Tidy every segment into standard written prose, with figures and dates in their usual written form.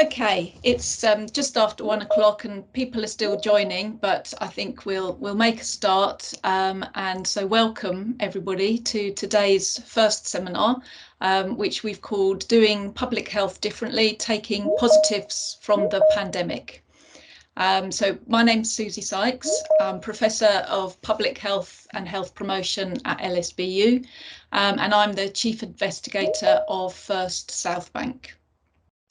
Okay, it's just after 1 o'clock and people are still joining, but I think we'll make a start. And so welcome everybody to today's first seminar, which we've called Doing Public Health Differently, Taking Positives from the Pandemic. So my name's Susie Sykes. I'm Professor of Public Health and Health Promotion at LSBU, and I'm the Chief Investigator of First South Bank.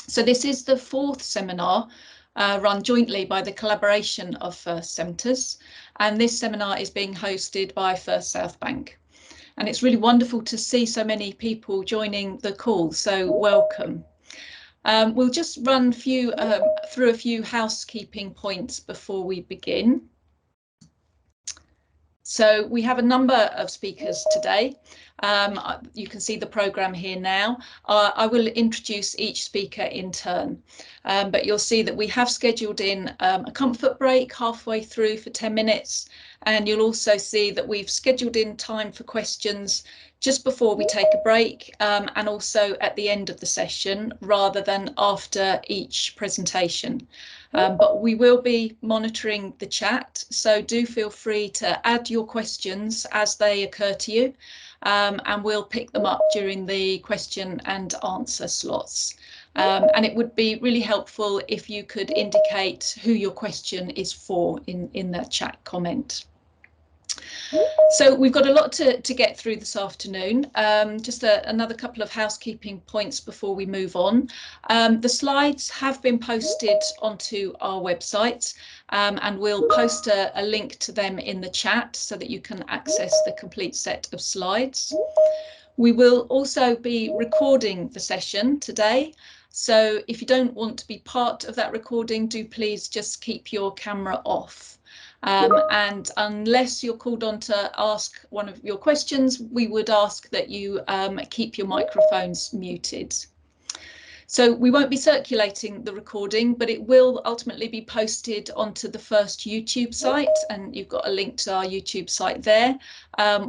So this is the fourth seminar run jointly by the collaboration of First Centres, and this seminar is being hosted by First South Bank. And it's really wonderful to see so many people joining the call, so welcome. We'll just run through a few housekeeping points before we begin. So we have a number of speakers today. You can see the programme here now. I will introduce each speaker in turn, but you'll see that we have scheduled in a comfort break halfway through for 10 minutes, and you'll also see that we've scheduled in time for questions just before we take a break, and also at the end of the session rather than after each presentation. But we will be monitoring the chat, so do feel free to add your questions as they occur to you, and we'll pick them up during the question and answer slots. And it would be really helpful if you could indicate who your question is for in that chat comment. So we've got a lot to get through this afternoon. Just another couple of housekeeping points before we move on. The slides have been posted onto our website, and we'll post a link to them in the chat so that you can access the complete set of slides. We will also be recording the session today, so if you don't want to be part of that recording, do please just keep your camera off. And unless you're called on to ask one of your questions, we would ask that you keep your microphones muted. So we won't be circulating the recording, but it will ultimately be posted onto the First YouTube site, and you've got a link to our YouTube site there,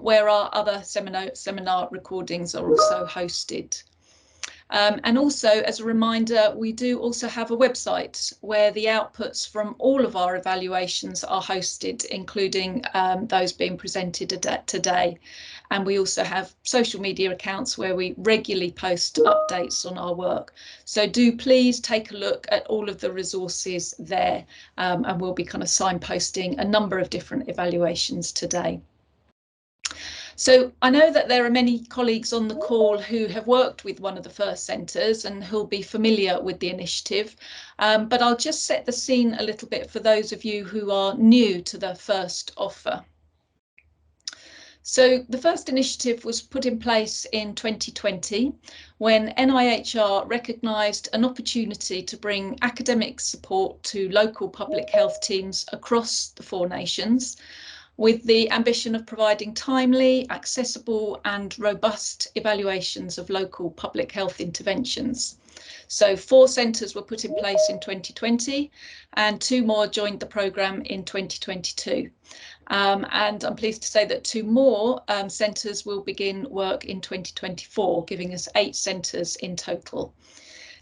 where our other seminar recordings are also hosted. And also, as a reminder, we do also have a website where the outputs from all of our evaluations are hosted, including those being presented today. And we also have social media accounts where we regularly post updates on our work. So do please take a look at all of the resources there, and we'll be kind of signposting a number of different evaluations today. So I know that there are many colleagues on the call who have worked with one of the First Centres and who'll be familiar with the initiative, but I'll just set the scene a little bit for those of you who are new to the First offer. So the first initiative was put in place in 2020 when NIHR recognised an opportunity to bring academic support to local public health teams across the Four Nations, with the ambition of providing timely, accessible and robust evaluations of local public health interventions. So 4 centres were put in place in 2020 and 2 more joined the programme in 2022. And I'm pleased to say that 2 more centres will begin work in 2024, giving us 8 centres in total.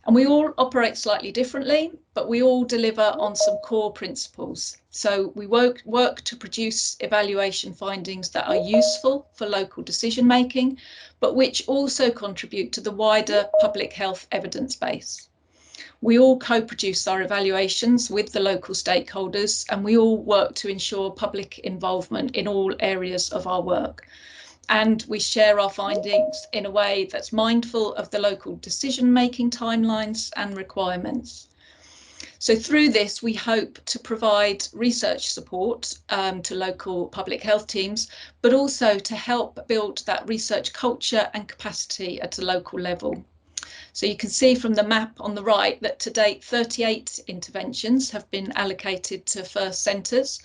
And we all operate slightly differently, but we all deliver on some core principles. So we work to produce evaluation findings that are useful for local decision making, but which also contribute to the wider public health evidence base. We all co-produce our evaluations with the local stakeholders, and we all work to ensure public involvement in all areas of our work. And we share our findings in a way that's mindful of the local decision-making timelines and requirements. So through this, we hope to provide research support to local public health teams, but also to help build that research culture and capacity at a local level. So you can see from the map on the right that to date 38 interventions have been allocated to First Centres.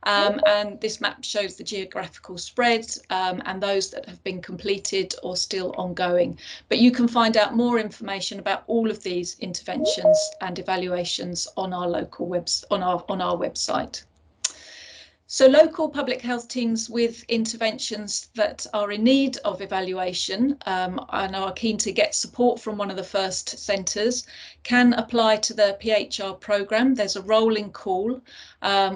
And this map shows the geographical spread and those that have been completed or still ongoing. But you can find out more information about all of these interventions and evaluations on our local on our website. So local public health teams with interventions that are in need of evaluation and are keen to get support from one of the FIRST centres can apply to the PHR programme. There's a rolling call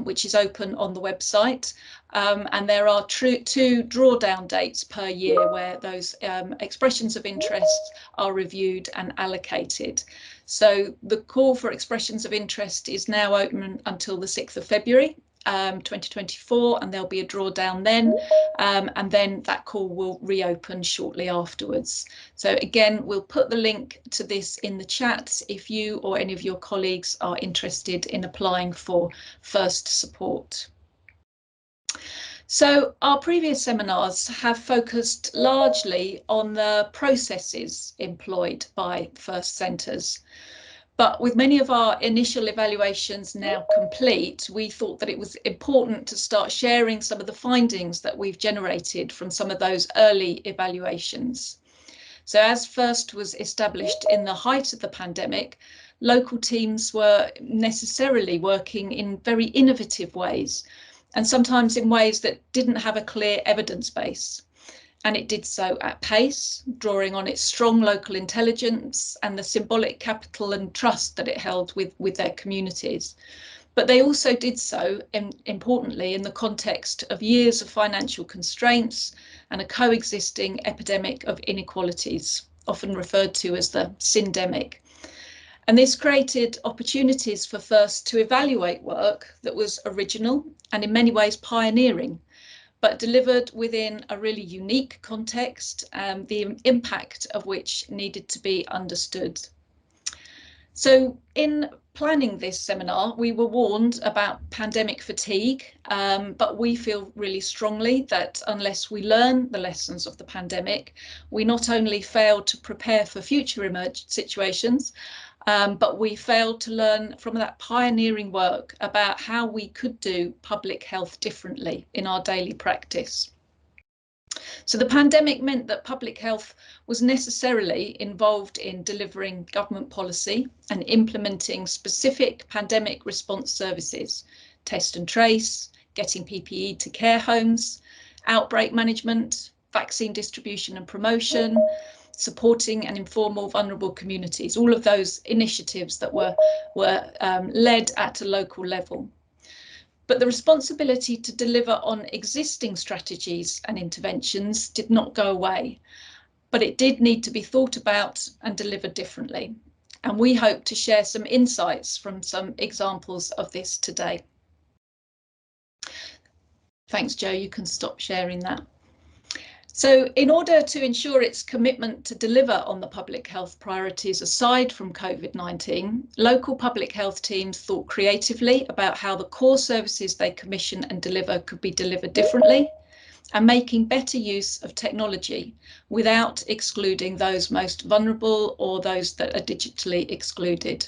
which is open on the website, and there are two drawdown dates per year where those expressions of interest are reviewed and allocated. So the call for expressions of interest is now open until the 6th of February. 2024, and there'll be a drawdown then, and then that call will reopen shortly afterwards. So again, we'll put the link to this in the chat if you or any of your colleagues are interested in applying for FIRST support. So our previous seminars have focused largely on the processes employed by FIRST centres. But with many of our initial evaluations now complete, we thought that it was important to start sharing some of the findings that we've generated from some of those early evaluations. So as FIRST was established in the height of the pandemic, local teams were necessarily working in very innovative ways, and sometimes in ways that didn't have a clear evidence base. And it did so at pace, drawing on its strong local intelligence and the symbolic capital and trust that it held with their communities. But they also did so, importantly, in the context of years of financial constraints and a coexisting epidemic of inequalities, often referred to as the syndemic. And this created opportunities for FIRST to evaluate work that was original and in many ways pioneering, but delivered within a really unique context, the impact of which needed to be understood. So in planning this seminar, we were warned about pandemic fatigue, but we feel really strongly that unless we learn the lessons of the pandemic, we not only fail to prepare for future emergent situations, but we failed to learn from that pioneering work about how we could do public health differently in our daily practice. So the pandemic meant that public health was necessarily involved in delivering government policy and implementing specific pandemic response services, test and trace, getting PPE to care homes, outbreak management, vaccine distribution and promotion, supporting and inform more vulnerable communities, all of those initiatives that were led at a local level. But the responsibility to deliver on existing strategies and interventions did not go away, but it did need to be thought about and delivered differently. And we hope to share some insights from some examples of this today. Thanks, Joe. You can stop sharing that. So in order to ensure its commitment to deliver on the public health priorities aside from COVID-19, local public health teams thought creatively about how the core services they commission and deliver could be delivered differently, and making better use of technology without excluding those most vulnerable or those that are digitally excluded.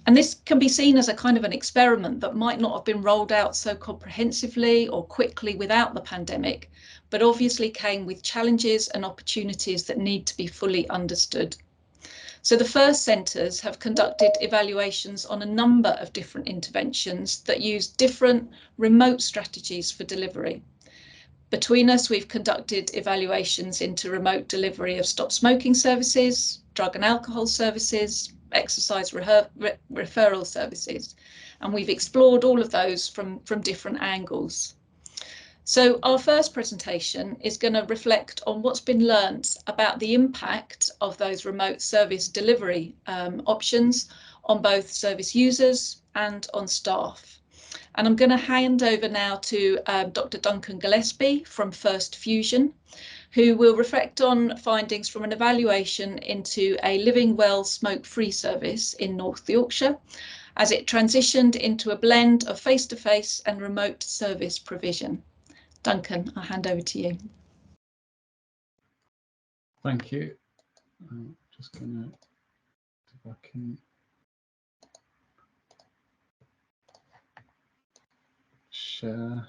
And this can be seen as a kind of an experiment that might not have been rolled out so comprehensively or quickly without the pandemic, but obviously came with challenges and opportunities that need to be fully understood. So the FIRST centres have conducted evaluations on a number of different interventions that use different remote strategies for delivery. Between us, we've conducted evaluations into remote delivery of stop smoking services, drug and alcohol services, exercise referral services, and we've explored all of those from different angles. So our first presentation is going to reflect on what's been learnt about the impact of those remote service delivery options on both service users and on staff. And I'm going to hand over now to Dr. Duncan Gillespie from FIRST Fusion, who will reflect on findings from an evaluation into a Living Well smoke-free service in North Yorkshire, as it transitioned into a blend of face-to-face and remote service provision. Duncan, I'll hand over to you. Thank you. I'm just going to go back in. Share.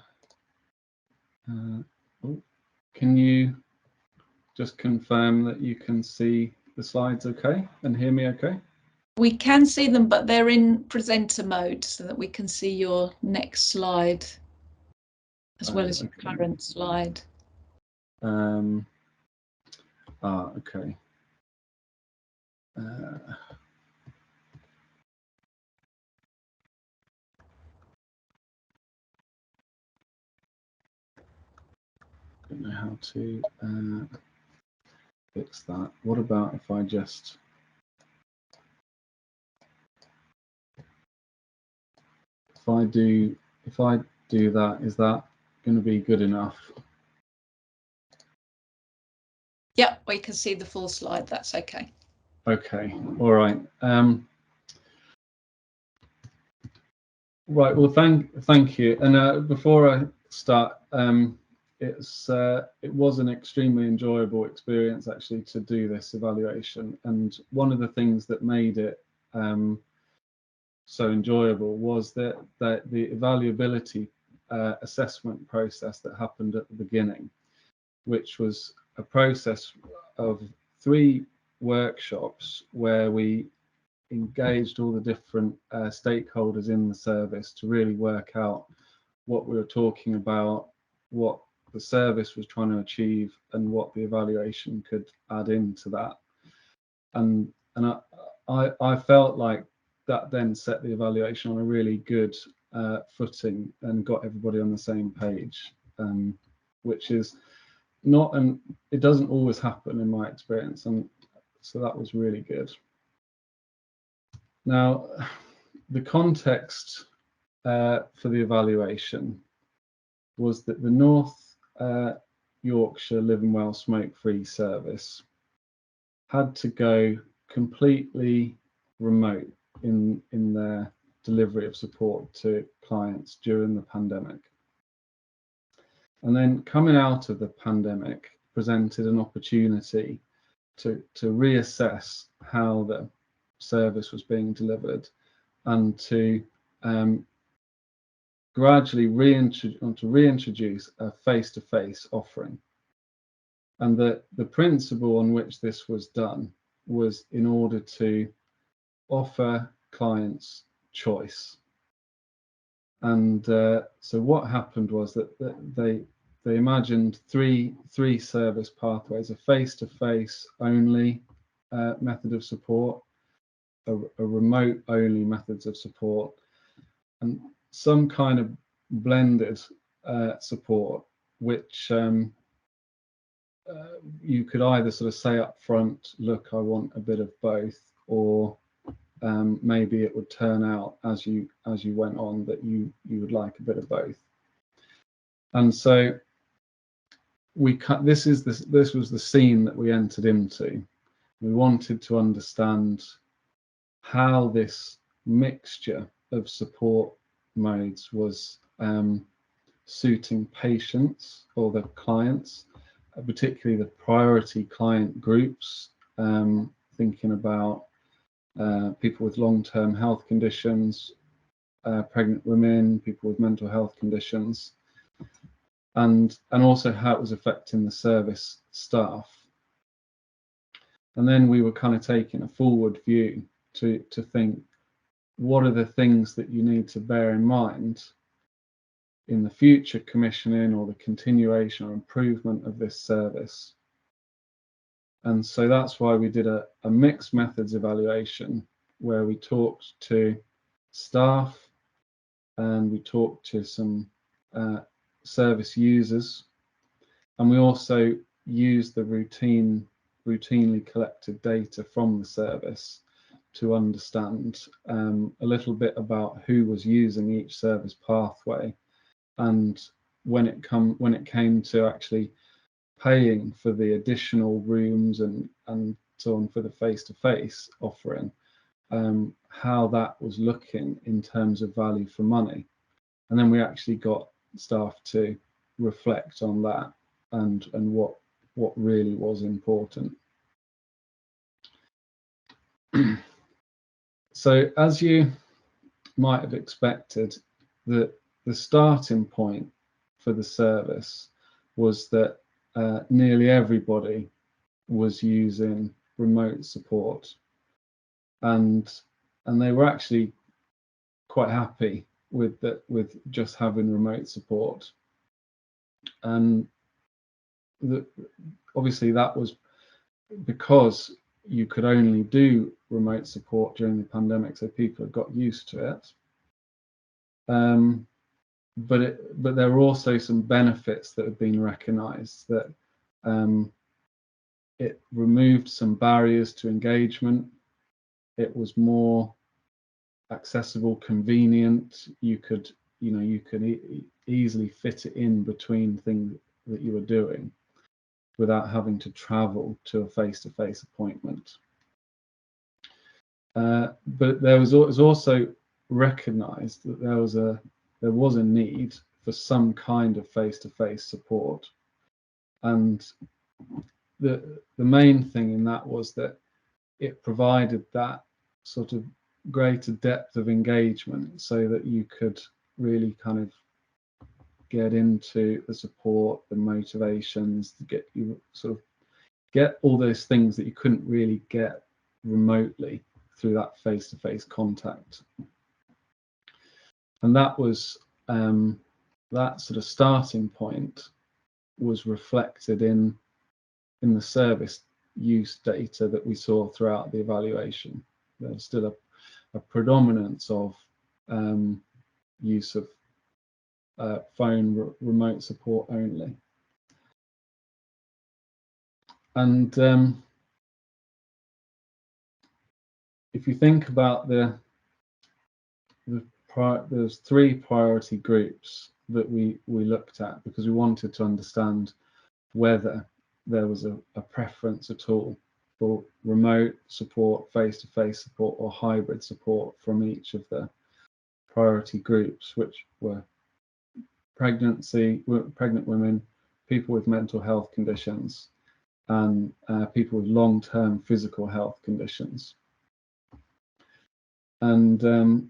Can you just confirm that you can see the slides okay and hear me okay? We can see them, but they're in presenter mode so that we can see your next slide. as well as your okay. current slide. Okay. Don't know how to fix that. What about if I just if I do that, is that going to be good enough? Yep, we can see the full slide. That's okay. Okay, all right. Right. Well, thank you. And before I start, it was an extremely enjoyable experience actually to do this evaluation. And one of the things that made it so enjoyable was that the evaluability assessment process that happened at the beginning, which was a process of 3 workshops where we engaged all the different stakeholders in the service to really work out what we were talking about, what the service was trying to achieve, and what the evaluation could add into that. And I felt like that then set the evaluation on a really good footing and got everybody on the same page, which is not, and it doesn't always happen in my experience, and so that was really good. Now, the context for the evaluation was that the North Yorkshire Live and Well Smoke-Free service had to go completely remote in their delivery of support to clients during the pandemic. And then coming out of the pandemic presented an opportunity to reassess how the service was being delivered and to gradually reintroduce a face-to-face offering. And the principle on which this was done was in order to offer clients choice. And so what happened was that they imagined three service pathways: a face-to-face only method of support, a remote only methods of support, and some kind of blended support, which you could either sort of say up front, look, I want a bit of both, or maybe it would turn out as you went on that you would like a bit of both. And so this was the scene that we entered into. We wanted to understand how this mixture of support modes was suiting patients or the clients, particularly the priority client groups, thinking about people with long-term health conditions, pregnant women, people with mental health conditions, and also how it was affecting the service staff. And then we were kind of taking a forward view to think, what are the things that you need to bear in mind in the future commissioning or the continuation or improvement of this service? And so that's why we did a mixed methods evaluation, where we talked to staff and we talked to some service users, and we also used the routinely collected data from the service to understand a little bit about who was using each service pathway, and when it came to actually paying for the additional rooms and so on for the face-to-face offering, how that was looking in terms of value for money. And then we actually got staff to reflect on that and what really was important. So as you might have expected, the starting point for the service was that nearly everybody was using remote support, and they were actually quite happy with just having remote support. And obviously that was because you could only do remote support during the pandemic, so people had got used to it. But there were also some benefits that have been recognised, that it removed some barriers to engagement. It was more accessible, convenient. You could easily fit it in between things that you were doing without having to travel to a face-to-face appointment. But it was also recognised that there was a need for some kind of face-to-face support, and the main thing in that was that it provided that sort of greater depth of engagement, so that you could really kind of get into the support, the motivations, to get all those things that you couldn't really get remotely through that face-to-face contact. And that was that sort of starting point was reflected in the service use data that we saw throughout the evaluation. There's still a predominance of use of phone remote support only. And if you think about there's 3 priority groups that we looked at, because we wanted to understand whether there was a preference at all for remote support, face-to-face support, or hybrid support from each of the priority groups, which were pregnant women, people with mental health conditions, and people with long-term physical health conditions. And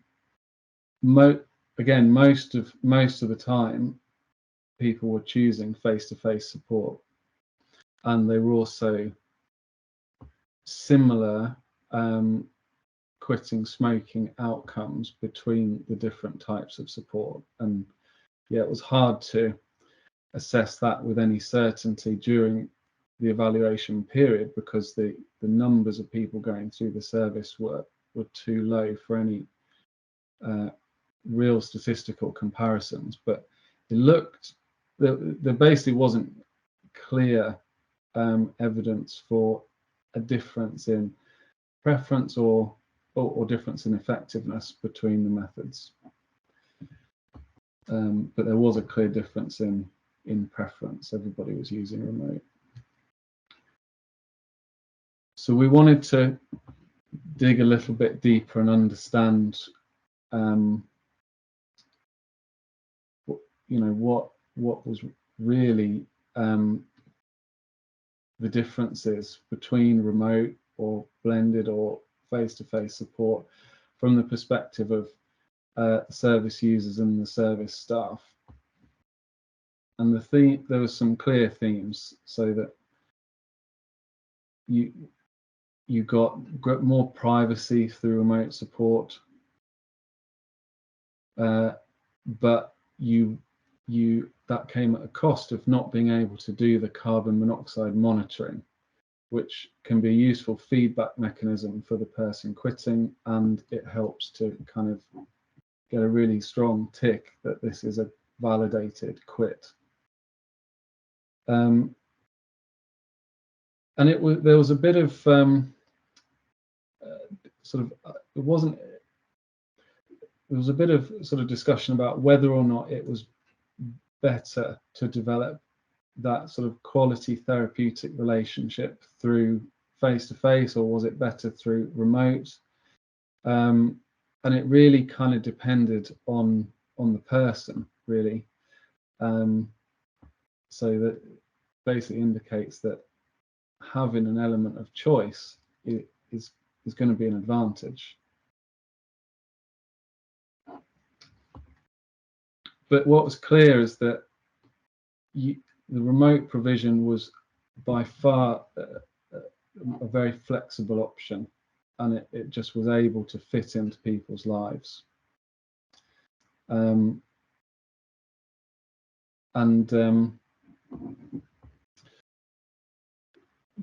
again, most of the time, people were choosing face-to-face support, and they were also similar quitting smoking outcomes between the different types of support. And yeah, it was hard to assess that with any certainty during the evaluation period, because the numbers of people going through the service were too low for any real statistical comparisons. But there basically wasn't clear evidence for a difference in preference or difference in effectiveness between the methods. But there was a clear difference in preference. Everybody was using remote. So we wanted to dig a little bit deeper and understand what was really the differences between remote or blended or face-to-face support from the perspective of service users and the service staff. And there were some clear themes, so that you got more privacy through remote support, but that came at a cost of not being able to do the carbon monoxide monitoring, which can be a useful feedback mechanism for the person quitting, and it helps to kind of get a really strong tick that this is a validated quit. And there was a bit of there was a bit of sort of discussion about whether or not it was better to develop that sort of quality therapeutic relationship through face-to-face, or was it better through remote? And it really kind of depended on the person, really. So that basically indicates that having an element of choice is going to be an advantage. But what was clear is that the remote provision was by far a very flexible option, and it just was able to fit into people's lives. And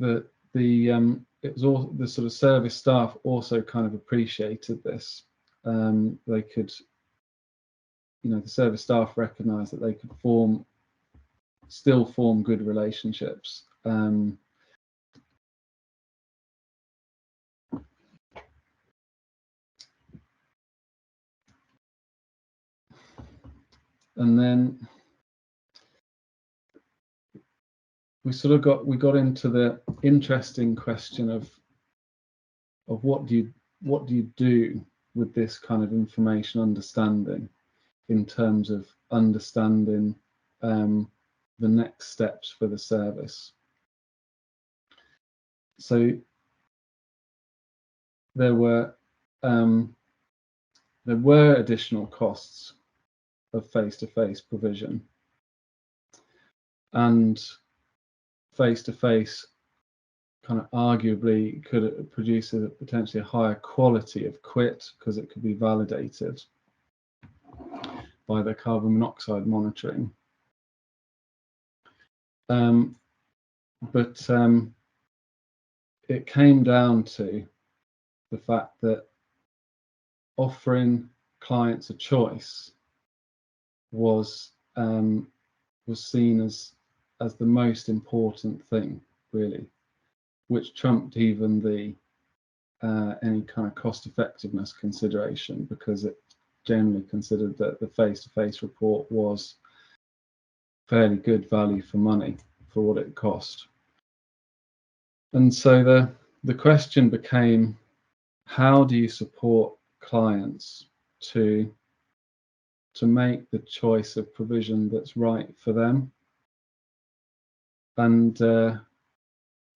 it was all the sort of service staff also kind of appreciated this. They could, the service staff recognised that they could still form good relationships. And then we got into the interesting question of what do you do with this kind of information understanding in terms of understanding the next steps for the service. So there were additional costs of face-to-face provision, and face-to-face kind of arguably could produce a potentially higher quality of quit because it could be validated by the carbon monoxide monitoring. But it came down to the fact that offering clients a choice was seen as the most important thing, really, which trumped even the any kind of cost effectiveness consideration, because it generally considered that the face-to-face report was fairly good value for money for what it cost. And so the question became, how do you support clients to make the choice of provision that's right for them? And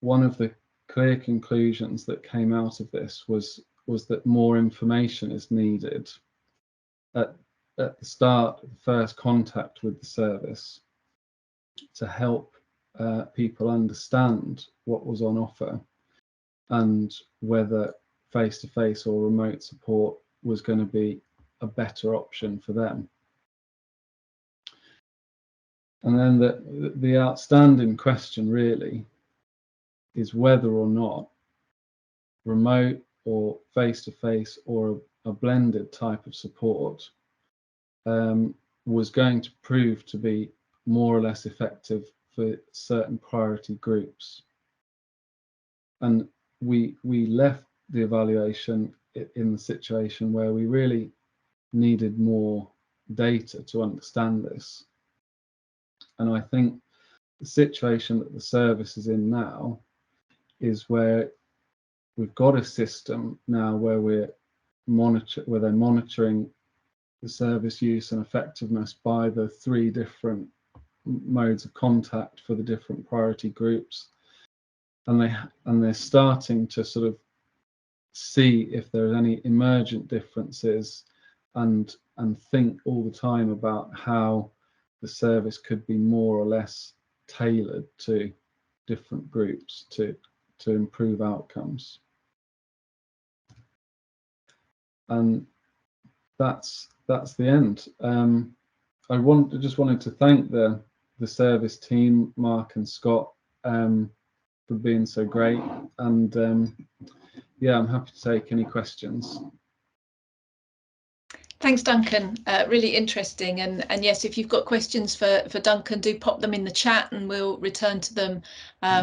one of the clear conclusions that came out of this was that more information is needed at the start, the first contact with the service, to help people understand what was on offer and whether face-to-face or remote support was going to be a better option for them. And then the outstanding question really is whether or not remote or face-to-face or a blended type of support was going to prove to be more or less effective for certain priority groups. And we left the evaluation in the situation where we really needed more data to understand this. And I think the situation that the service is in now is where we've got a system now where they're monitoring the service use and effectiveness by the 3 different modes of contact for the different priority groups, and they're starting to sort of see if there are any emergent differences and think all the time about how the service could be more or less tailored to different groups to improve outcomes. And that's the end. I just wanted to thank the service team, Mark and Scott, for being so great. And yeah, I'm happy to take any questions. Thanks, Duncan. Really interesting. And yes, if you've got questions for Duncan, do pop them in the chat and we'll return to them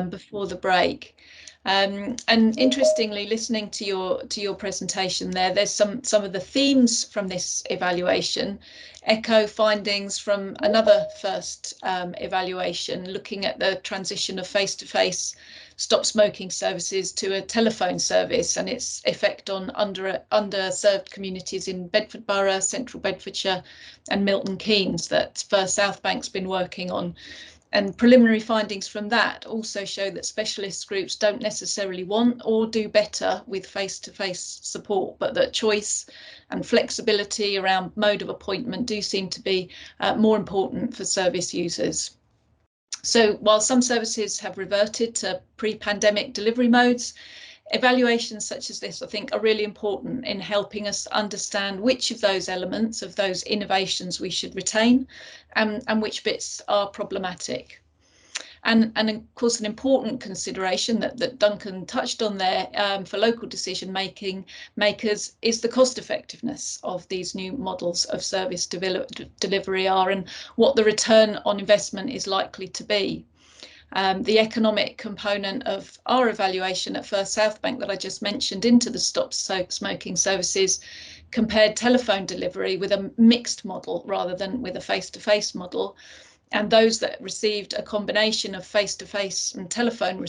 before the break. And interestingly, listening to your presentation there's some of the themes from this evaluation echo findings from another first evaluation, looking at the transition of face-to-face stop smoking services to a telephone service and its effect on underserved communities in Bedford Borough, Central Bedfordshire and Milton Keynes that First South Bank's been working on. And preliminary findings from that also show that specialist groups don't necessarily want or do better with face-to-face support, but that choice and flexibility around mode of appointment do seem to be more important for service users. So while some services have reverted to pre-pandemic delivery modes, evaluations such as this, I think, are really important in helping us understand which of those elements of those innovations we should retain and which bits are problematic. And of course, an important consideration that Duncan touched on there for local decision makers is the cost effectiveness of these new models of service delivery are, and what the return on investment is likely to be. The economic component of our evaluation at First South Bank that I just mentioned into the Stop Smoking services compared telephone delivery with a mixed model rather than with a face-to-face model. And those that received a combination of face-to-face and telephone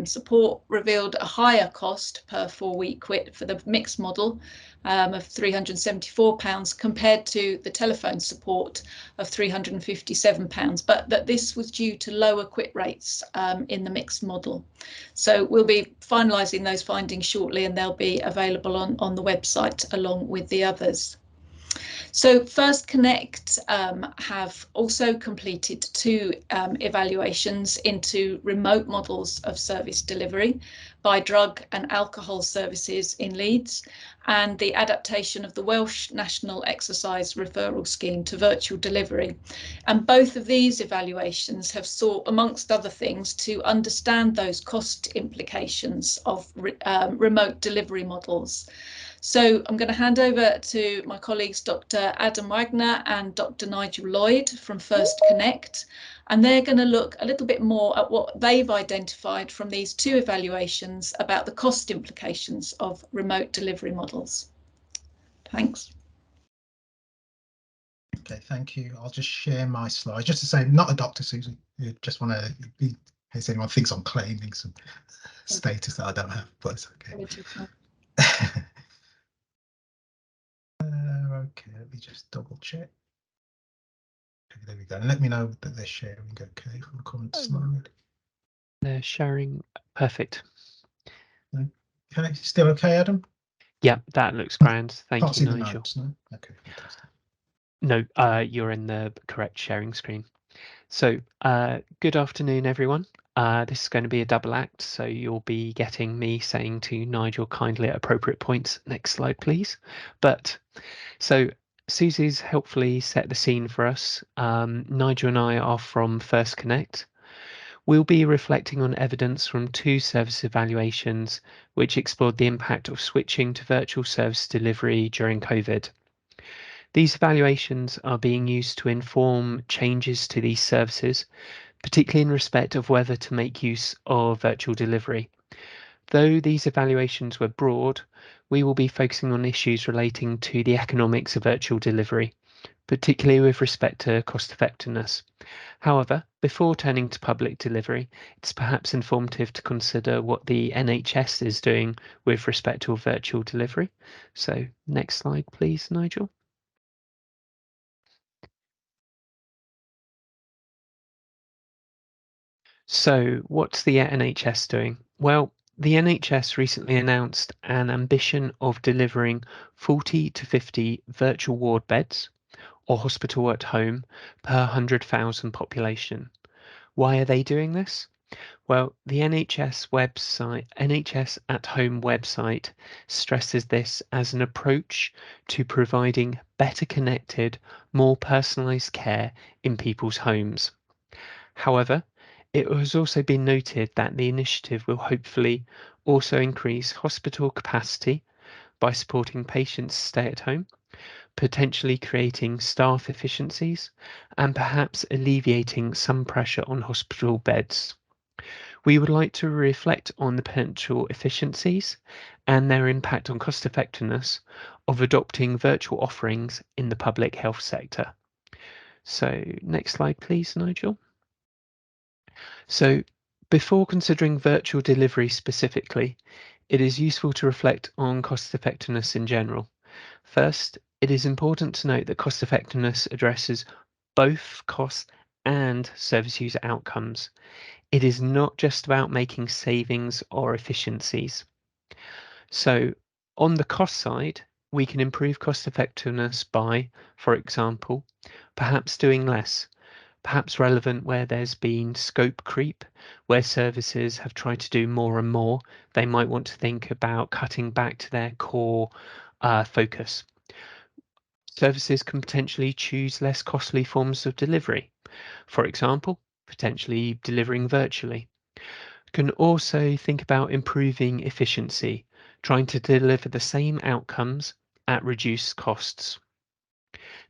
support revealed a higher cost per 4-week quit for the mixed model of £374 compared to the telephone support of £357, but that this was due to lower quit rates in the mixed model. So we'll be finalising those findings shortly, and they'll be available on the website along with the others. So First Connect have also completed 2 evaluations into remote models of service delivery by drug and alcohol services in Leeds, and the adaptation of the Welsh National Exercise Referral Scheme to virtual delivery. And both of these evaluations have sought, amongst other things, to understand those cost implications of remote delivery models. So I'm going to hand over to my colleagues, Dr. Adam Wagner and Dr. Nigel Lloyd from First Connect, and they're going to look a little bit more at what they've identified from these 2 evaluations about the cost implications of remote delivery models. Thanks. Okay, thank you. I'll just share my slides. Just to say, I'm not a doctor, Susie. You just want to be, in case anyone thinks I'm claiming some status that I don't have, but it's okay. Okay, let me just double check. Okay, there we go. And let me know that they're sharing. Okay, from the comment slide. They're sharing. Perfect. Okay, still okay, Adam? Yeah, that looks grand. Thank Can't you, see the Nigel. notes, no? Okay, fantastic. No, you're in the correct sharing screen. So good afternoon, everyone. This is going to be a double act, so you'll be getting me saying to Nigel kindly at appropriate points. Next slide, please. But so Susie's helpfully set the scene for us. Nigel and I are from First Connect. We'll be reflecting on evidence from 2 service evaluations which explored the impact of switching to virtual service delivery during COVID. These evaluations are being used to inform changes to these services, particularly in respect of whether to make use of virtual delivery. Though these evaluations were broad, we will be focusing on issues relating to the economics of virtual delivery, particularly with respect to cost effectiveness. However, before turning to public delivery, it's perhaps informative to consider what the NHS is doing with respect to virtual delivery. So next slide, please, Nigel. So what's the NHS doing? Well, the NHS recently announced an ambition of delivering 40 to 50 virtual ward beds or hospital at home per 100,000 population. Why are they doing this? Well, the NHS website, NHS at Home website stresses this as an approach to providing better connected, more personalised care in people's homes. However, it has also been noted that the initiative will hopefully also increase hospital capacity by supporting patients stay at home, potentially creating staff efficiencies, and perhaps alleviating some pressure on hospital beds. We would like to reflect on the potential efficiencies and their impact on cost effectiveness of adopting virtual offerings in the public health sector. So next slide, please, Nigel. So before considering virtual delivery specifically, it is useful to reflect on cost effectiveness in general. First, it is important to note that cost effectiveness addresses both cost and service user outcomes. It is not just about making savings or efficiencies. So on the cost side, we can improve cost effectiveness by, for example, perhaps doing less, perhaps relevant where there's been scope creep, where services have tried to do more and more. They might want to think about cutting back to their core focus. Services can potentially choose less costly forms of delivery. For example, potentially delivering virtually. Can also think about improving efficiency, trying to deliver the same outcomes at reduced costs.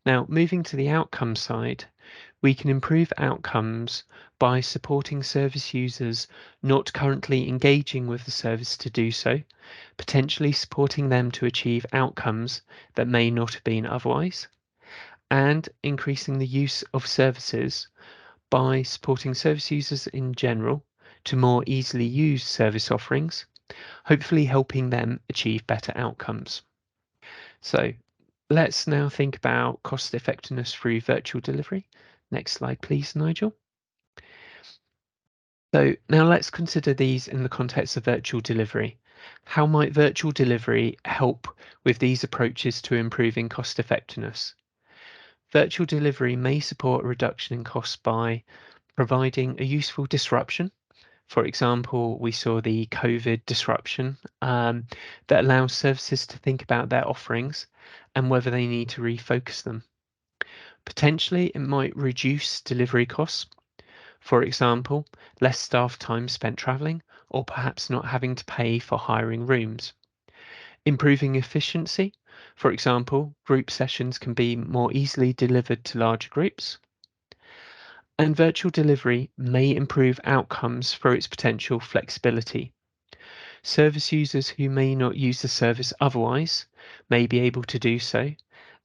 Now, moving to the outcome side, we can improve outcomes by supporting service users not currently engaging with the service to do so, potentially supporting them to achieve outcomes that may not have been otherwise, and increasing the use of services by supporting service users in general to more easily use service offerings, hopefully helping them achieve better outcomes. So let's now think about cost effectiveness through virtual delivery. Next slide, please, Nigel. So now let's consider these in the context of virtual delivery. How might virtual delivery help with these approaches to improving cost effectiveness? Virtual delivery may support a reduction in costs by providing a useful disruption. For example, we saw the COVID disruption that allows services to think about their offerings and whether they need to refocus them. Potentially, it might reduce delivery costs. For example, less staff time spent traveling, or perhaps not having to pay for hiring rooms. Improving efficiency. For example, group sessions can be more easily delivered to larger groups. And virtual delivery may improve outcomes through its potential flexibility. Service users who may not use the service otherwise may be able to do so,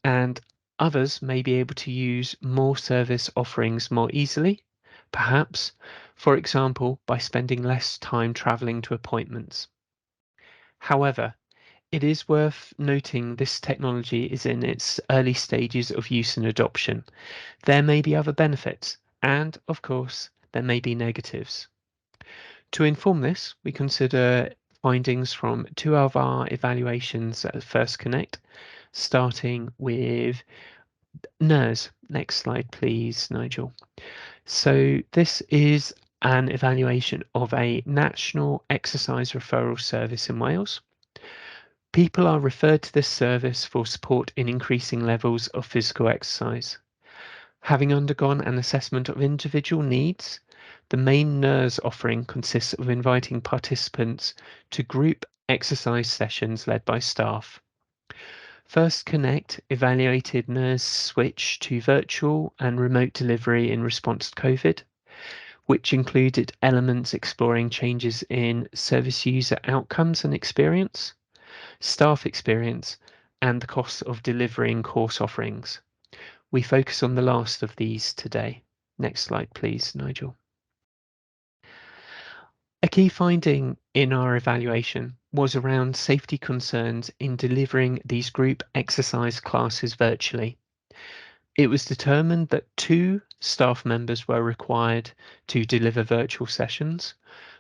and others may be able to use more service offerings more easily, perhaps, for example, by spending less time traveling to appointments. However, it is worth noting this technology is in its early stages of use and adoption. There may be other benefits, and of course, there may be negatives. To inform this, we consider findings from 2 of our evaluations at First Connect, starting with NERS. Next slide, please, Nigel. So this is an evaluation of a national exercise referral service in Wales. People are referred to this service for support in increasing levels of physical exercise. Having undergone an assessment of individual needs, the main NERS offering consists of inviting participants to group exercise sessions led by staff. First Connect evaluated NERS' switch to virtual and remote delivery in response to COVID, which included elements exploring changes in service user outcomes and experience, staff experience, and the cost of delivering course offerings. We focus on the last of these today. Next slide, please, Nigel. A key finding in our evaluation was around safety concerns in delivering these group exercise classes virtually. It was determined that 2 staff members were required to deliver virtual sessions.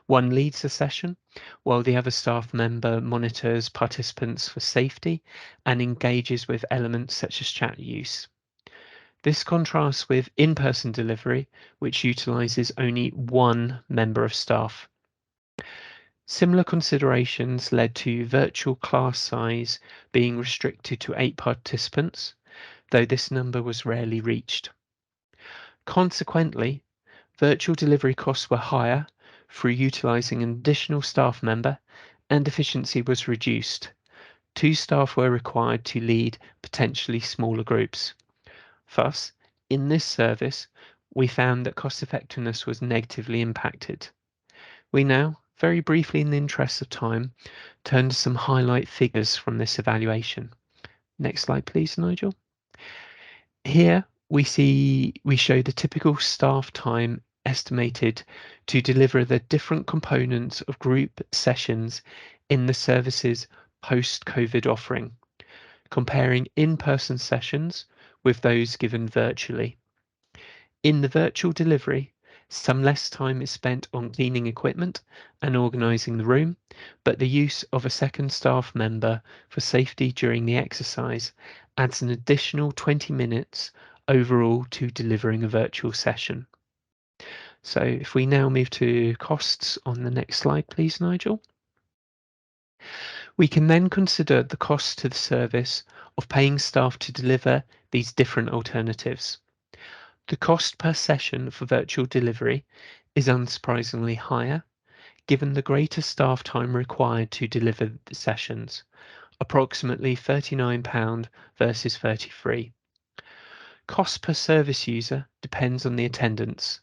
One leads the session, while the other staff member monitors participants for safety and engages with elements such as chat use. This contrasts with in-person delivery, which utilises only 1 member of staff. Similar considerations led to virtual class size being restricted to 8 participants, though this number was rarely reached. Consequently, virtual delivery costs were higher through utilising an additional staff member, and efficiency was reduced. 2 staff were required to lead potentially smaller groups. Thus, in this service, we found that cost effectiveness was negatively impacted. We now, very briefly in the interest of time, turn to some highlight figures from this evaluation. Next slide, please, Nigel. Here we show the typical staff time estimated to deliver the different components of group sessions in the service's post-COVID offering, comparing in-person sessions with those given virtually. In the virtual delivery, some less time is spent on cleaning equipment and organising the room, but the use of a second staff member for safety during the exercise adds an additional 20 minutes overall to delivering a virtual session. So if we now move to costs on the next slide, please, Nigel. We can then consider the cost to the service of paying staff to deliver these different alternatives. The cost per session for virtual delivery is unsurprisingly higher, given the greater staff time required to deliver the sessions, approximately £39 versus £33. Cost per service user depends on the attendance.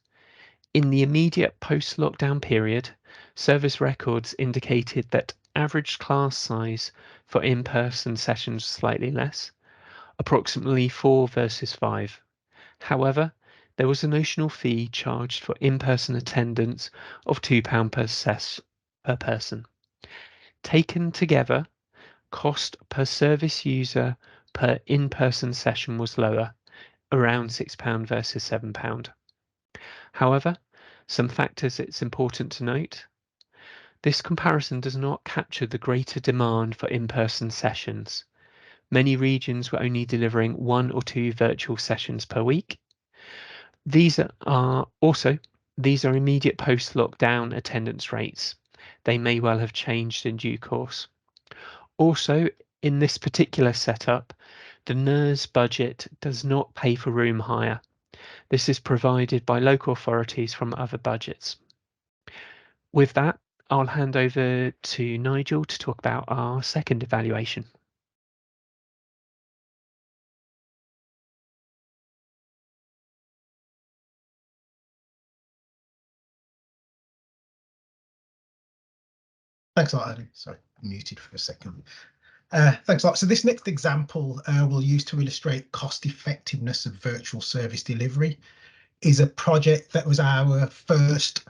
In the immediate post-lockdown period, service records indicated that average class size for in-person sessions was slightly less, approximately 4 versus 5. However, there was a notional fee charged for in-person attendance of £2 per person. Taken together, cost per service user per in-person session was lower, around £6 versus £7. However, some factors it's important to note. This comparison does not capture the greater demand for in-person sessions. Many regions were only delivering 1 or 2 virtual sessions per week. These are immediate post-lockdown attendance rates. They may well have changed in due course. Also, in this particular setup, the NERS budget does not pay for room hire. This is provided by local authorities from other budgets. With that, I'll hand over to Nigel to talk about our second evaluation. Thanks a lot, Andy. Sorry, muted for a second. Thanks a lot. So this next example we'll use to illustrate cost effectiveness of virtual service delivery is a project that was our first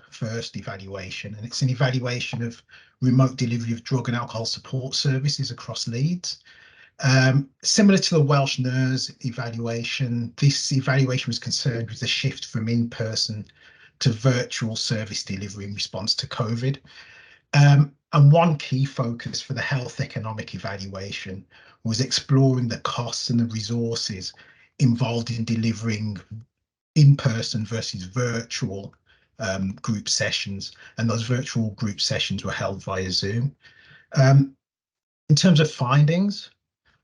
evaluation, and it's an evaluation of remote delivery of drug and alcohol support services across Leeds. Similar to the Welsh NERS evaluation, this evaluation was concerned with the shift from in-person to virtual service delivery in response to COVID. And one key focus for the health economic evaluation was exploring the costs and the resources involved in delivering in-person versus virtual group sessions, and those virtual group sessions were held via Zoom. In terms of findings,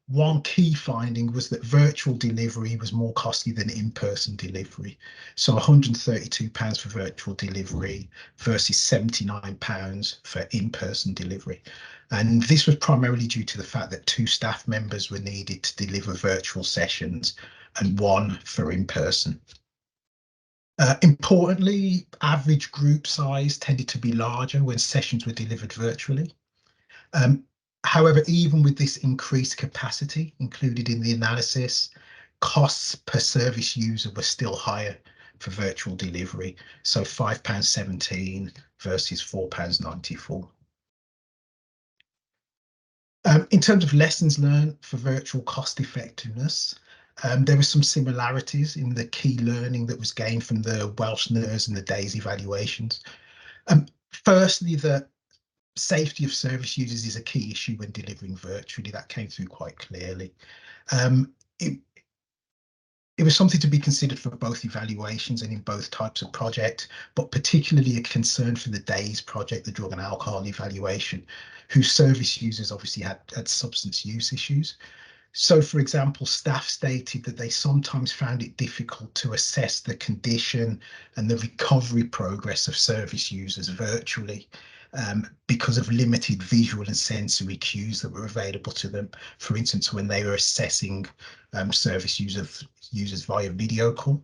one key finding was that virtual delivery was more costly than in-person delivery. So £132 for virtual delivery versus £79 for in-person delivery. And this was primarily due to the fact that 2 staff members were needed to deliver virtual sessions and 1 for in-person. Importantly, average group size tended to be larger when sessions were delivered virtually. However, even with this increased capacity included in the analysis, costs per service user were still higher for virtual delivery, so £5.17 versus £4.94. In terms of lessons learned for virtual cost effectiveness, there were some similarities in the key learning that was gained from the Welsh NERS and the DAYS evaluations. Firstly, the safety of service users is a key issue when delivering virtually. That came through quite clearly. It was something to be considered for both evaluations and in both types of project, but particularly a concern for the DAYS project, the drug and alcohol evaluation, whose service users obviously had substance use issues. So, for example, staff stated that they sometimes found it difficult to assess the condition and the recovery progress of service users virtually because of limited visual and sensory cues that were available to them. For instance, when they were assessing service users via video call.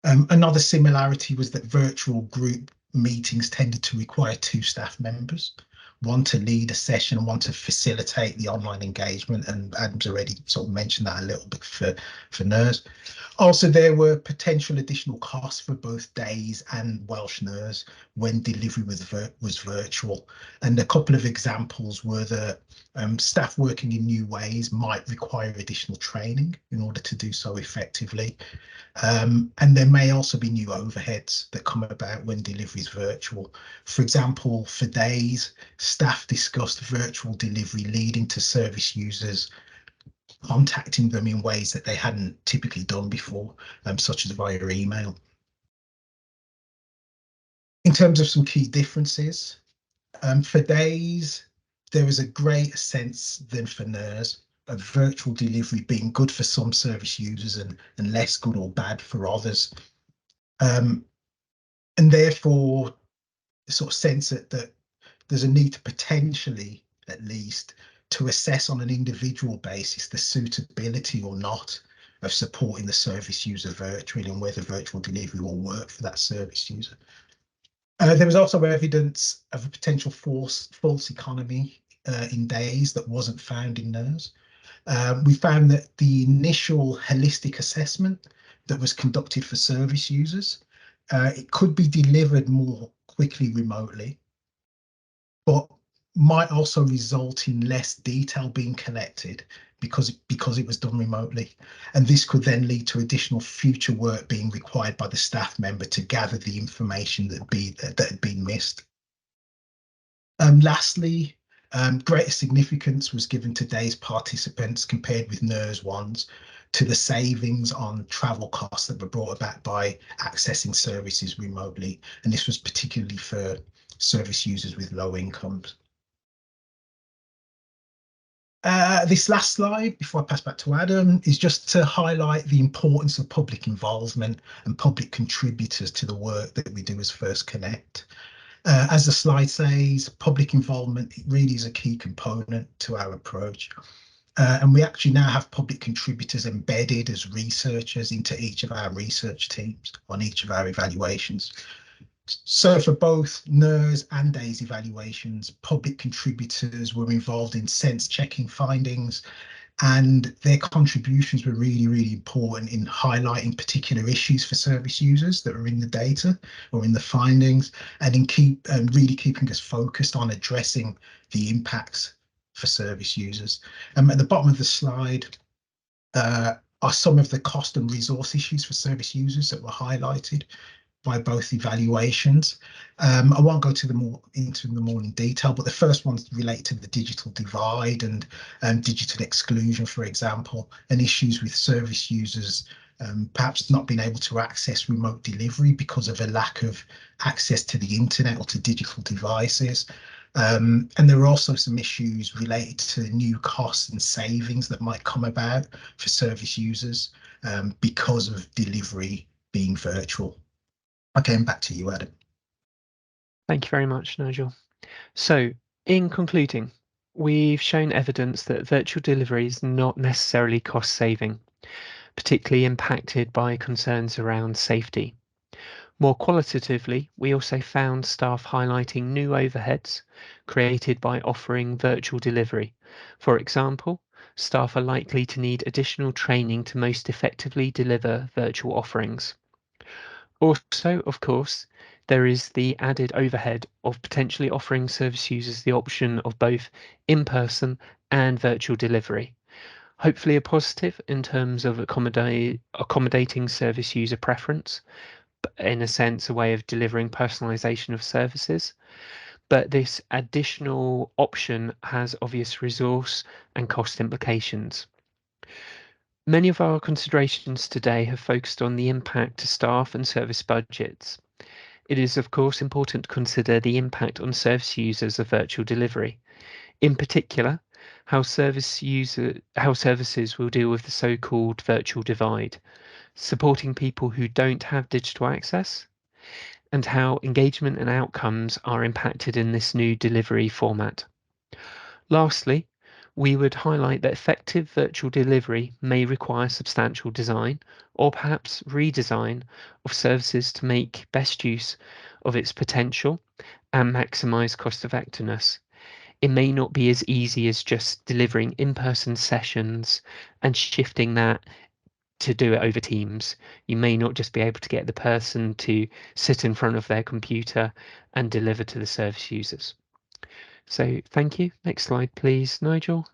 Another similarity was that virtual group meetings tended to require 2 staff members, 1 to lead a session and 1 to facilitate the online engagement, and Adam's already sort of mentioned that a little bit for NERS. Also, there were potential additional costs for both DAYS and Welsh NERS when delivery was virtual, and a couple of examples were that staff working in new ways might require additional training in order to do so effectively. And there may also be new overheads that come about when delivery is virtual. For example, for DAYS, staff discussed virtual delivery leading to service users contacting them in ways that they hadn't typically done before, such as via email. In terms of some key differences, for DAYS, there was a greater sense than for NERS virtual delivery being good for some service users and less good or bad for others. And therefore, sort of sense that there's a need to potentially, at least, to assess on an individual basis the suitability or not of supporting the service user virtually and whether virtual delivery will work for that service user. There was also evidence of a potential false economy in days that wasn't found in NERS. We found that the initial holistic assessment that was conducted for service users, it could be delivered more quickly remotely, but might also result in less detail being collected because it was done remotely. And this could then lead to additional future work being required by the staff member to gather the information that had been missed. Lastly, greater significance was given to today's participants compared with NERS ones to the savings on travel costs that were brought about by accessing services remotely. And this was particularly for service users with low incomes. This last slide, before I pass back to Adam, is just to highlight the importance of public involvement and public contributors to the work that we do as First Connect. As the slide says, public involvement really is a key component to our approach. And we actually now have public contributors embedded as researchers into each of our research teams on each of our evaluations. So for both NERS and DAYS evaluations, public contributors were involved in sense checking findings, and their contributions were really, really important in highlighting particular issues for service users that are in the data or in the findings, and in really keeping us focused on addressing the impacts for service users. At the bottom of the slide are some of the cost and resource issues for service users that were highlighted by both evaluations. I won't go into them more in detail, but the first ones relate to the digital divide and digital exclusion, for example, and issues with service users perhaps not being able to access remote delivery because of a lack of access to the internet or to digital devices. And there are also some issues related to new costs and savings that might come about for service users because of delivery being virtual. Okay, and back to you, Adam. Thank you very much, Nigel. So, in concluding, we've shown evidence that virtual delivery is not necessarily cost saving, particularly impacted by concerns around safety. More qualitatively, we also found staff highlighting new overheads created by offering virtual delivery. For example, staff are likely to need additional training to most effectively deliver virtual offerings. Also, of course, there is the added overhead of potentially offering service users the option of both in-person and virtual delivery. Hopefully a positive in terms of accommodating service user preference, in a sense, a way of delivering personalization of services. But this additional option has obvious resource and cost implications. Many of our considerations today have focused on the impact to staff and service budgets. It is, of course, important to consider the impact on service users of virtual delivery. In particular, how services will deal with the so-called virtual divide, supporting people who don't have digital access, and how engagement and outcomes are impacted in this new delivery format. Lastly, we would highlight that effective virtual delivery may require substantial design or perhaps redesign of services to make best use of its potential and maximize cost effectiveness. It may not be as easy as just delivering in-person sessions and shifting that to do it over Teams. You may not just be able to get the person to sit in front of their computer and deliver to the service users. So thank you. Next slide, please, Nigel.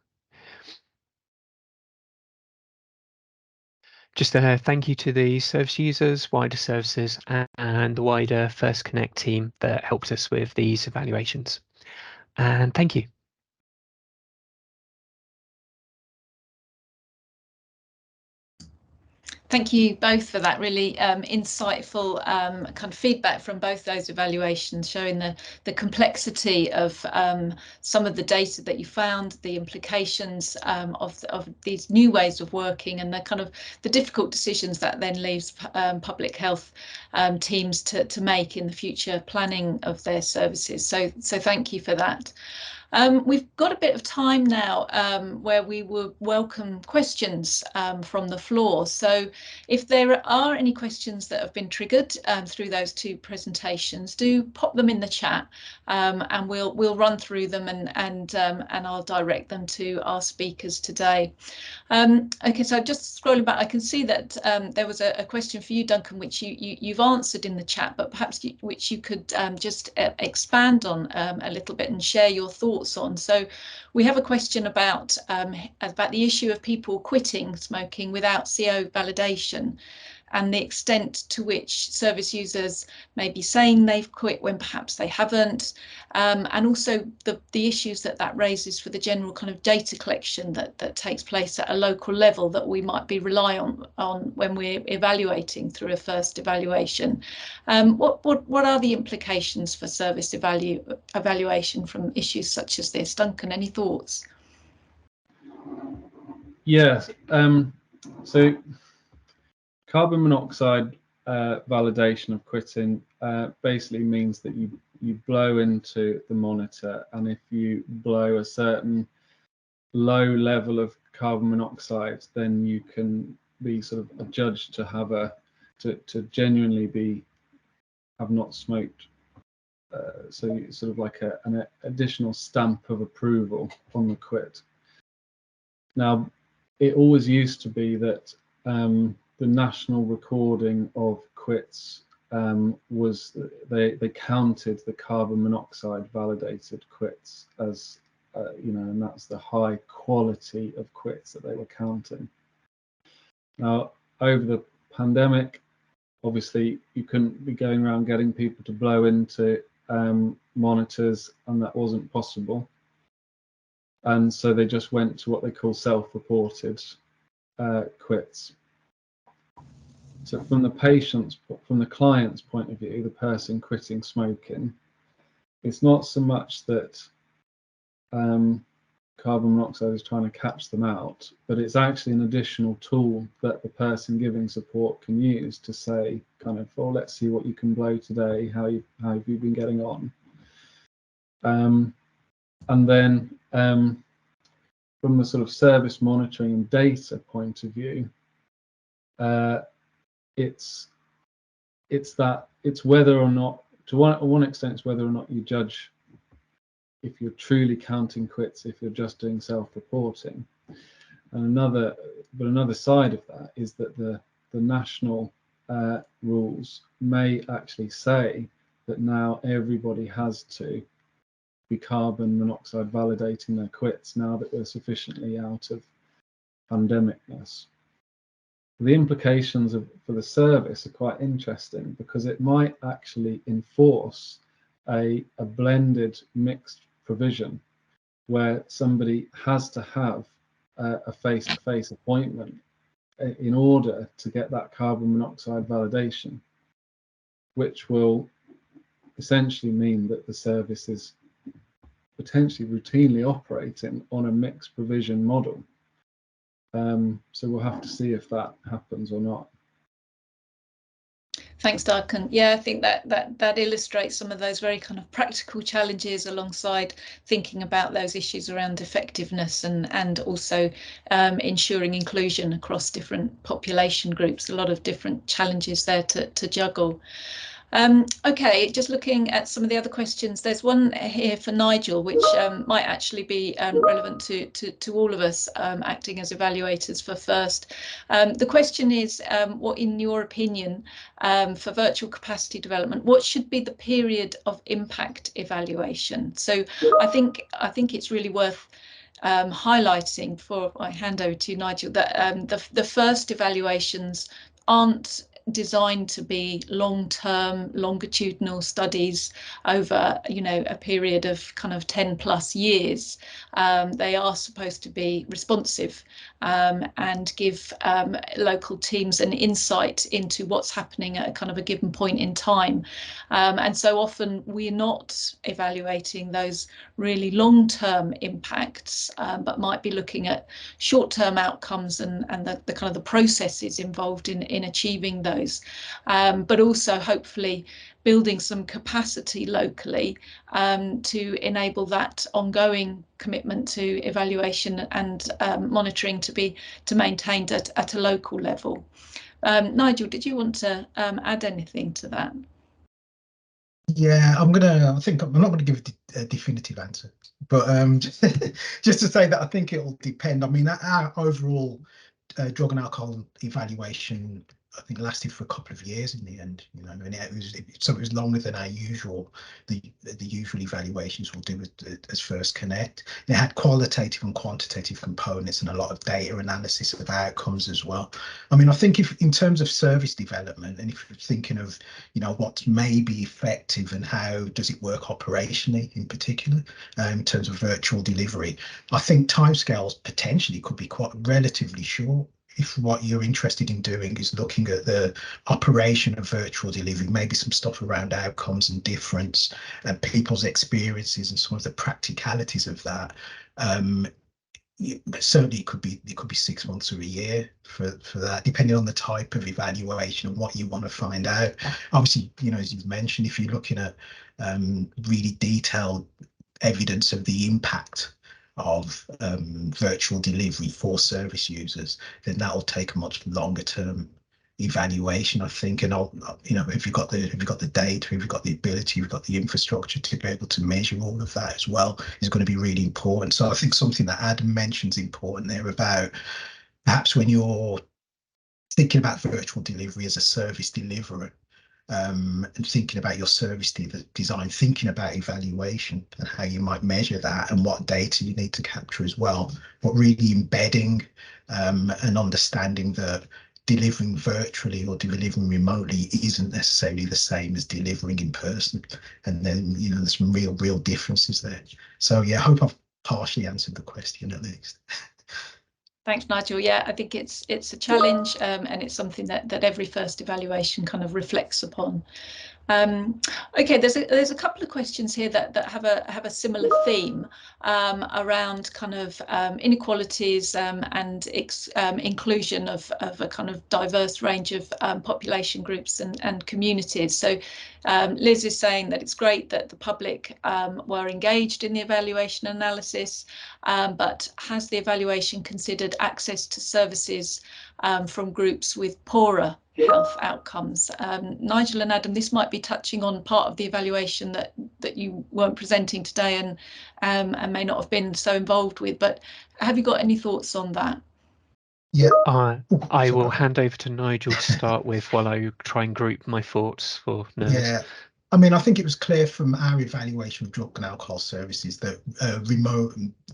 Just a thank you to the service users, wider services, and the wider First Connect team that helped us with these evaluations. And thank you. Thank you both for that really insightful kind of feedback from both those evaluations, showing the complexity of some of the data that you found, the implications of these new ways of working, and the kind of the difficult decisions that then leaves public health teams to make in the future planning of their services. So thank you for that. We've got a bit of time now where we will welcome questions from the floor. So if there are any questions that have been triggered through those two presentations, do pop them in the chat and we'll run through them and I'll direct them to our speakers today. Okay, so just scrolling back, I can see that there was a question for you, Duncan, which you've answered in the chat, but perhaps which you could just expand on a little bit and share your thoughts on. So we have a question about the issue of people quitting smoking without CO validation, and the extent to which service users may be saying they've quit when perhaps they haven't, and also the issues that raises for the general kind of data collection that takes place at a local level that we might be relying on when we're evaluating through a first evaluation. What are the implications for service evaluation from issues such as this? Duncan, any thoughts? Yes, so carbon monoxide validation of quitting basically means that you blow into the monitor, and if you blow a certain low level of carbon monoxide, then you can be sort of adjudged to have to genuinely have not smoked. So sort of like an additional stamp of approval on the quit. Now, it always used to be that the national recording of quits was they counted the carbon monoxide validated quits as and that's the high quality of quits that they were counting. Now, over the pandemic, obviously you couldn't be going around getting people to blow into monitors, and that wasn't possible. And so they just went to what they call self-reported quits. So from the client's point of view, the person quitting smoking, it's not so much that carbon monoxide is trying to catch them out, but it's actually an additional tool that the person giving support can use to say, kind of, oh, let's see what you can blow today. How have you been getting on? And then from the sort of service monitoring and data point of view, it's whether or not, to one extent, it's whether or not you judge if you're truly counting quits, if you're just doing self-reporting. And another side of that is that the national rules may actually say that now everybody has to be carbon monoxide validating their quits now that we're sufficiently out of pandemicness. The implications for the service are quite interesting, because it might actually enforce a blended mixed provision where somebody has to have a face-to-face appointment in order to get that carbon monoxide validation, which will essentially mean that the service is potentially routinely operating on a mixed provision model. So we'll have to see if that happens or not. Thanks, Duncan. Yeah, I think that illustrates some of those very kind of practical challenges, alongside thinking about those issues around effectiveness and also ensuring inclusion across different population groups. A lot of different challenges there to juggle. Okay, just looking at some of the other questions, there's one here for Nigel, which might actually be relevant to all of us acting as evaluators for FIRST. The question is, what, in your opinion, for virtual capacity development, what should be the period of impact evaluation? So I think it's really worth highlighting, before I hand over to Nigel, that the first evaluations aren't designed to be long-term, longitudinal studies over, you know, a period of kind of 10+ years. They are supposed to be responsive and give local teams an insight into what's happening at a kind of a given point in time. And so often we're not evaluating those really long-term impacts, but might be looking at short-term outcomes and the kind of the processes involved in achieving those, but also hopefully building some capacity locally to enable that ongoing commitment to evaluation and monitoring to maintained at a local level. Nigel, did you want to add anything to that? Yeah, I think I'm not going to give a definitive answer, but just to say that I think it will depend. I mean, our overall drug and alcohol evaluation, I think, lasted for a couple of years in the end, you know, and it was longer than our usual, the usual evaluations we'll do as First Connect. It had qualitative and quantitative components and a lot of data analysis of outcomes as well. I mean, I think if in terms of service development, and if you're thinking of, you know, what may be effective and how does it work operationally in particular, in terms of virtual delivery, I think timescales potentially could be quite relatively short. If what you're interested in doing is looking at the operation of virtual delivery, maybe some stuff around outcomes and difference and people's experiences and some of the practicalities of that, certainly it could be 6 months or a year for that, depending on the type of evaluation and what you want to find out. Obviously, you know, as you've mentioned, if you're looking at really detailed evidence of the impact of virtual delivery for service users, then that will take a much longer term evaluation, I think. And you know, if you've got the data, if you've got the ability, you've got the infrastructure to be able to measure all of that as well, is going to be really important. So I think something that Adam mentions important there about perhaps when you're thinking about virtual delivery as a service deliverer, and thinking about your service design, thinking about evaluation and how you might measure that and what data you need to capture as well, but really embedding and understanding that delivering virtually or delivering remotely isn't necessarily the same as delivering in person. And then, you know, there's some real differences there. So yeah, I hope I've partially answered the question at least. Thanks, Nigel. Yeah, I think it's a challenge, and it's something that every first evaluation kind of reflects upon. Okay, there's a couple of questions here that have a similar theme around kind of inequalities and inclusion of a kind of diverse range of population groups and communities. So Liz is saying that it's great that the public were engaged in the evaluation analysis, but has the evaluation considered access to services from groups with poorer health outcomes? Nigel and Adam, this might be touching on part of the evaluation that you weren't presenting today and may not have been so involved with, but have you got any thoughts on that? Yeah, I will hand over to Nigel to start with while I try and group my thoughts for nerves. Yeah, I mean, I think it was clear from our evaluation of drug and alcohol services that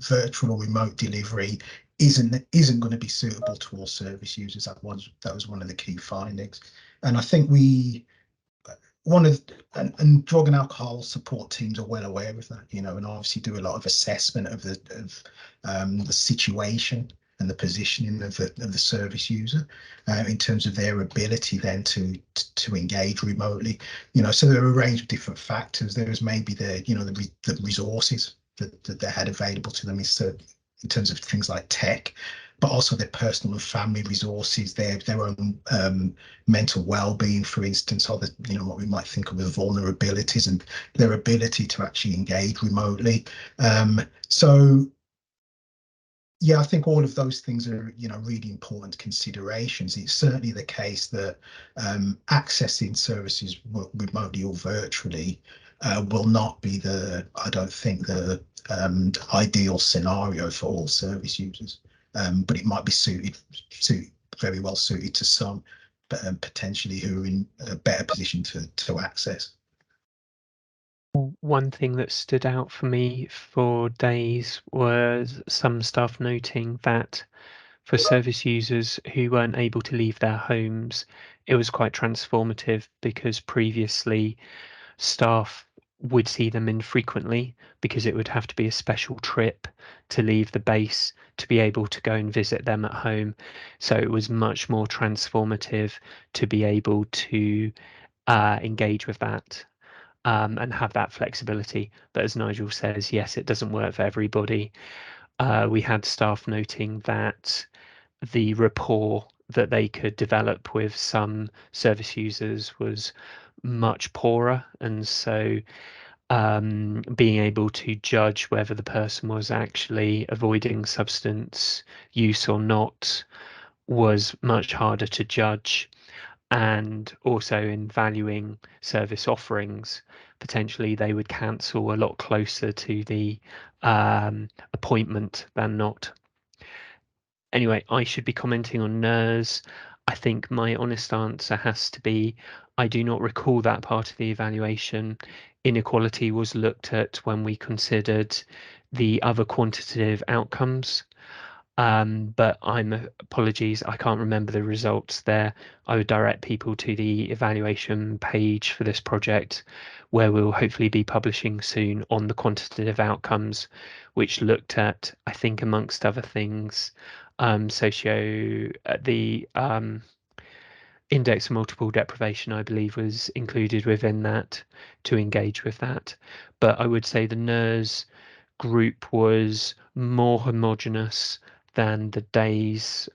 virtual or remote delivery isn't going to be suitable to all service users. That was one of the key findings, and I think and drug and alcohol support teams are well aware of that, you know, and obviously do a lot of assessment of the situation and the positioning of the service user in terms of their ability then to engage remotely, you know. So there are a range of different factors. There is maybe the resources that they had available to them in terms of things like tech, but also their personal and family resources, their own mental well-being, for instance, or what we might think of as vulnerabilities and their ability to actually engage remotely. So yeah, I think all of those things are, really important considerations. It's certainly the case that accessing services remotely or virtually will not be I don't think, the ideal scenario for all service users, but it might be very well suited to some, but potentially who are in a better position to access. One thing that stood out for me for days was some staff noting that For service users who weren't able to leave their homes, it was quite transformative because previously staff would see them infrequently because it would have to be a special trip to leave the base to be able to go and visit them at home. So it was much more transformative to be able to engage with that and have that flexibility. But as Nigel says, yes, it doesn't work for everybody. We had staff noting that the rapport that they could develop with some service users was much poorer, and so being able to judge whether the person was actually avoiding substance use or not was much harder to judge. And also in valuing service offerings, potentially they would cancel a lot closer to the appointment than not. Anyway, I should be commenting on NERS. I think my honest answer has to be, I do not recall that part of the evaluation. Inequality was looked at when we considered the other quantitative outcomes. But apologies, I can't remember the results there. I would direct people to the evaluation page for this project, where we'll hopefully be publishing soon on the quantitative outcomes, which looked at, I think, amongst other things, the index of multiple deprivation, I believe, was included within that to engage with that. But I would say the NERS group was more homogenous than the DAYS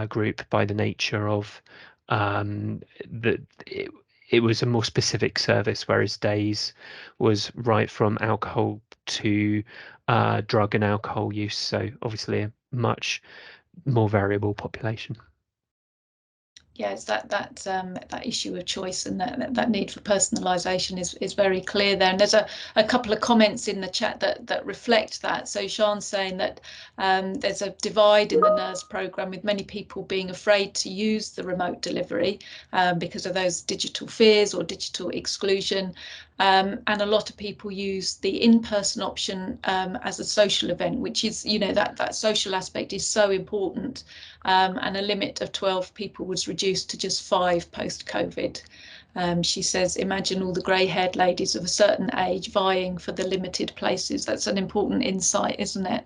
group by the nature of it was a more specific service, whereas DAYS was right from alcohol to drug and alcohol use. So obviously a much more variable population. Yeah, it's that issue of choice and that need for personalisation is very clear there. And there's a couple of comments in the chat that reflect that. So Sean's saying that there's a divide in the NERS programme, with many people being afraid to use the remote delivery because of those digital fears or digital exclusion. And a lot of people use the in-person option as a social event, which is, you know, that social aspect is so important. And a limit of 12 people was reduced to just 5 post-COVID. She says, imagine all the grey-haired ladies of a certain age vying for the limited places. That's an important insight, isn't it?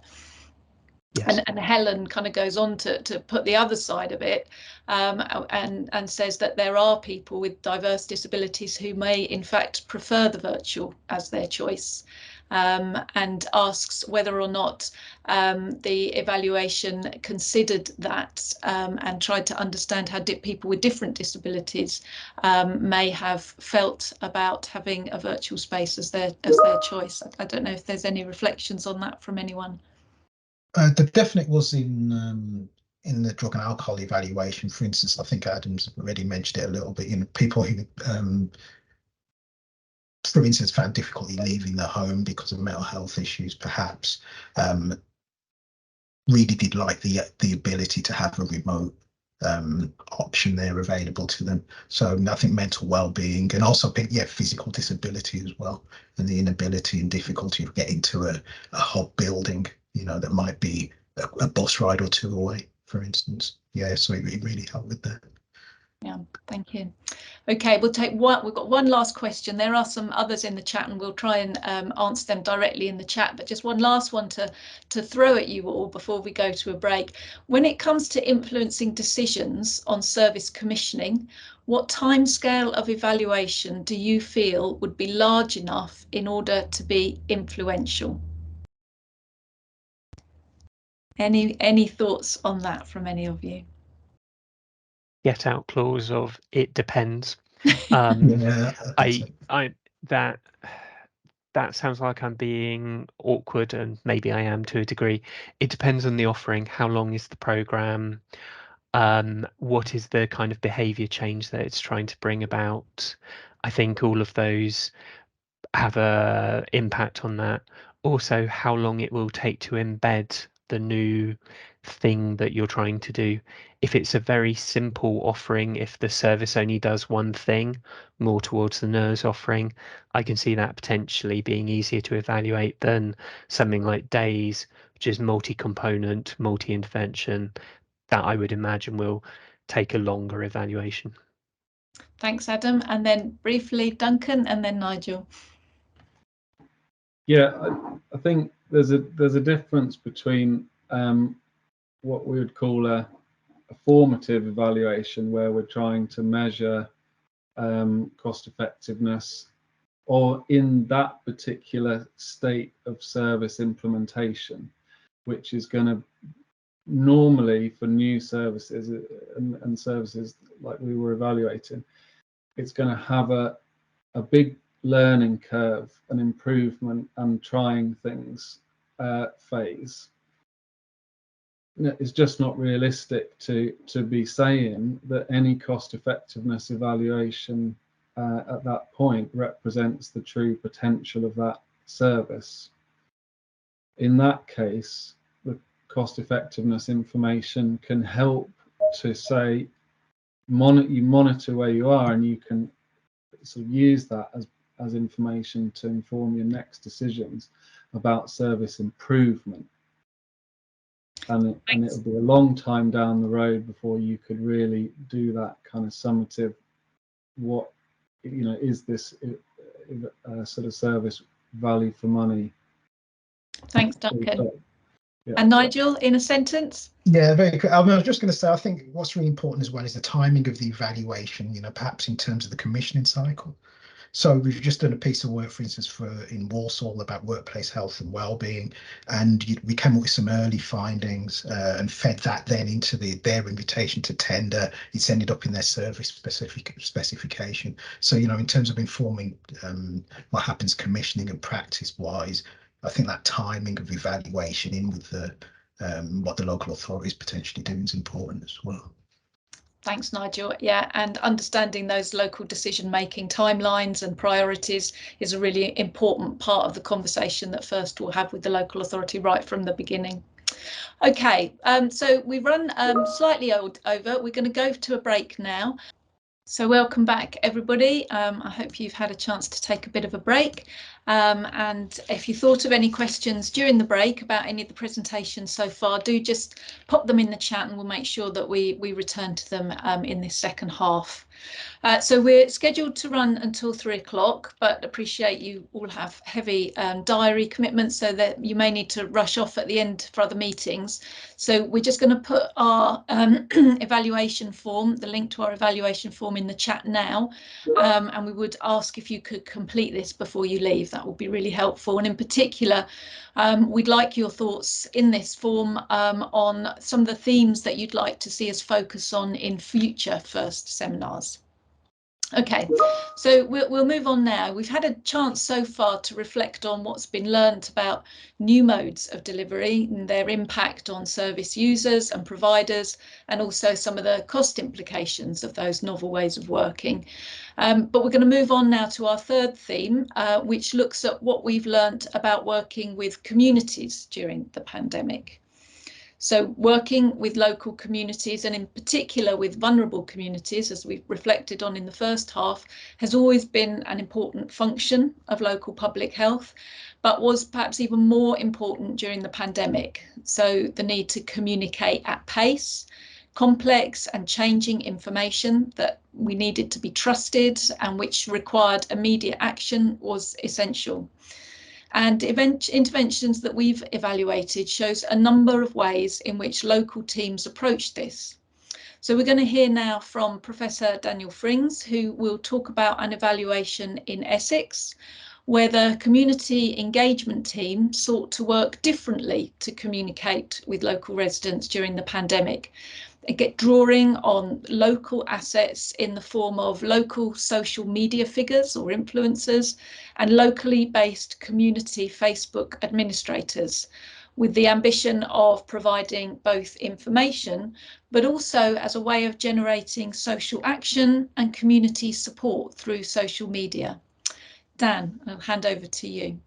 Yes. And Helen kind of goes on to put the other side of it and says that there are people with diverse disabilities who may in fact prefer the virtual as their choice, and asks whether or not the evaluation considered that and tried to understand how people with different disabilities may have felt about having a virtual space as their choice. I don't know if there's any reflections on that from anyone. The definite was in the drug and alcohol evaluation, for instance. I think Adam's already mentioned it a little bit. You know, people who, for instance, found difficulty leaving their home because of mental health issues, perhaps, really did like the ability to have a remote option there available to them. So I think mental well-being, and also physical disability as well, and the inability and difficulty of getting to a hub building, you know, that might be a bus ride or two away, for instance. Yeah, so it really helped with that. Yeah, thank you. Okay, we'll take one. We've got one last question. There are some others in the chat, and we'll try and answer them directly in the chat. But just one last one to throw at you all before we go to a break. When it comes to influencing decisions on service commissioning, what timescale of evaluation do you feel would be large enough in order to be influential? Any thoughts on that from any of you? Get out clause of it depends. Yeah, that sounds like I'm being awkward, and maybe I am to a degree. It depends on the offering. How long is the program? What is the kind of behavior change that it's trying to bring about? I think all of those have a impact on that. Also, how long it will take to embed the new thing that you're trying to do. If it's a very simple offering, if the service only does one thing, more towards the NERS offering, I can see that potentially being easier to evaluate than something like DAYS, which is multi-component, multi-intervention. that I would imagine will take a longer evaluation. Thanks, Adam. And then briefly, Duncan, and then Nigel. Yeah, I think there's a difference between what we would call a formative evaluation, where we're trying to measure cost effectiveness, or in that particular state of service implementation, which is going to normally, for new services and services like we were evaluating, it's going to have a big learning curve, an improvement and trying things phase. It's just not realistic to be saying that any cost effectiveness evaluation at that point represents the true potential of that service. In that case, the cost effectiveness information can help to say, you monitor where you are, and you can sort of use that as information to inform your next decisions about service improvement. And it'll be a long time down the road before you could really do that kind of summative, what, you know, is this sort of service value for money? Thanks, Duncan. Yeah. And Nigel, in a sentence? Yeah, very quick. I was just going to say, I think what's really important as well is the timing of the evaluation, you know, perhaps in terms of the commissioning cycle. So we've just done a piece of work, for instance, in Walsall about workplace health and well-being, and we came up with some early findings and fed that then into their invitation to tender. It's ended up in their service specification. So, you know, in terms of informing what happens commissioning and practice-wise, I think that timing of evaluation in with the what the local authority is potentially doing is important as well. Thanks, Nigel. Yeah, and understanding those local decision-making timelines and priorities is a really important part of the conversation that First will have with the local authority right from the beginning. Okay, so we've run slightly over. We're going to go to a break now. So welcome back, everybody. I hope you've had a chance to take a bit of a break. And if you thought of any questions during the break about any of the presentations so far, do just pop them in the chat and we'll make sure that we return to them in this second half. So we're scheduled to run until 3 o'clock, but appreciate you all have heavy diary commitments, so that you may need to rush off at the end for other meetings. So we're just going to put our evaluation form, the link to our evaluation form, in the chat now, and we would ask if you could complete this before you leave. That would be really helpful. And in particular, we'd like your thoughts in this form on some of the themes that you'd like to see us focus on in future First seminars. Okay, so we'll move on now. We've had a chance so far to reflect on what's been learnt about new modes of delivery and their impact on service users and providers, and also some of the cost implications of those novel ways of working. But we're going to move on now to our third theme, which looks at what we've learnt about working with communities during the pandemic. So working with local communities, and in particular with vulnerable communities, as we've reflected on in the first half, has always been an important function of local public health, but was perhaps even more important during the pandemic. So the need to communicate at pace, complex and changing information that we needed to be trusted and which required immediate action was essential. And interventions that we've evaluated shows a number of ways in which local teams approach this. So we're going to hear now from Professor Daniel Frings, who will talk about an evaluation in Essex, where the community engagement team sought to work differently to communicate with local residents during the pandemic, drawing on local assets in the form of local social media figures or influencers and locally based community Facebook administrators, with the ambition of providing both information, but also as a way of generating social action and community support through social media. Dan, I'll hand over to you.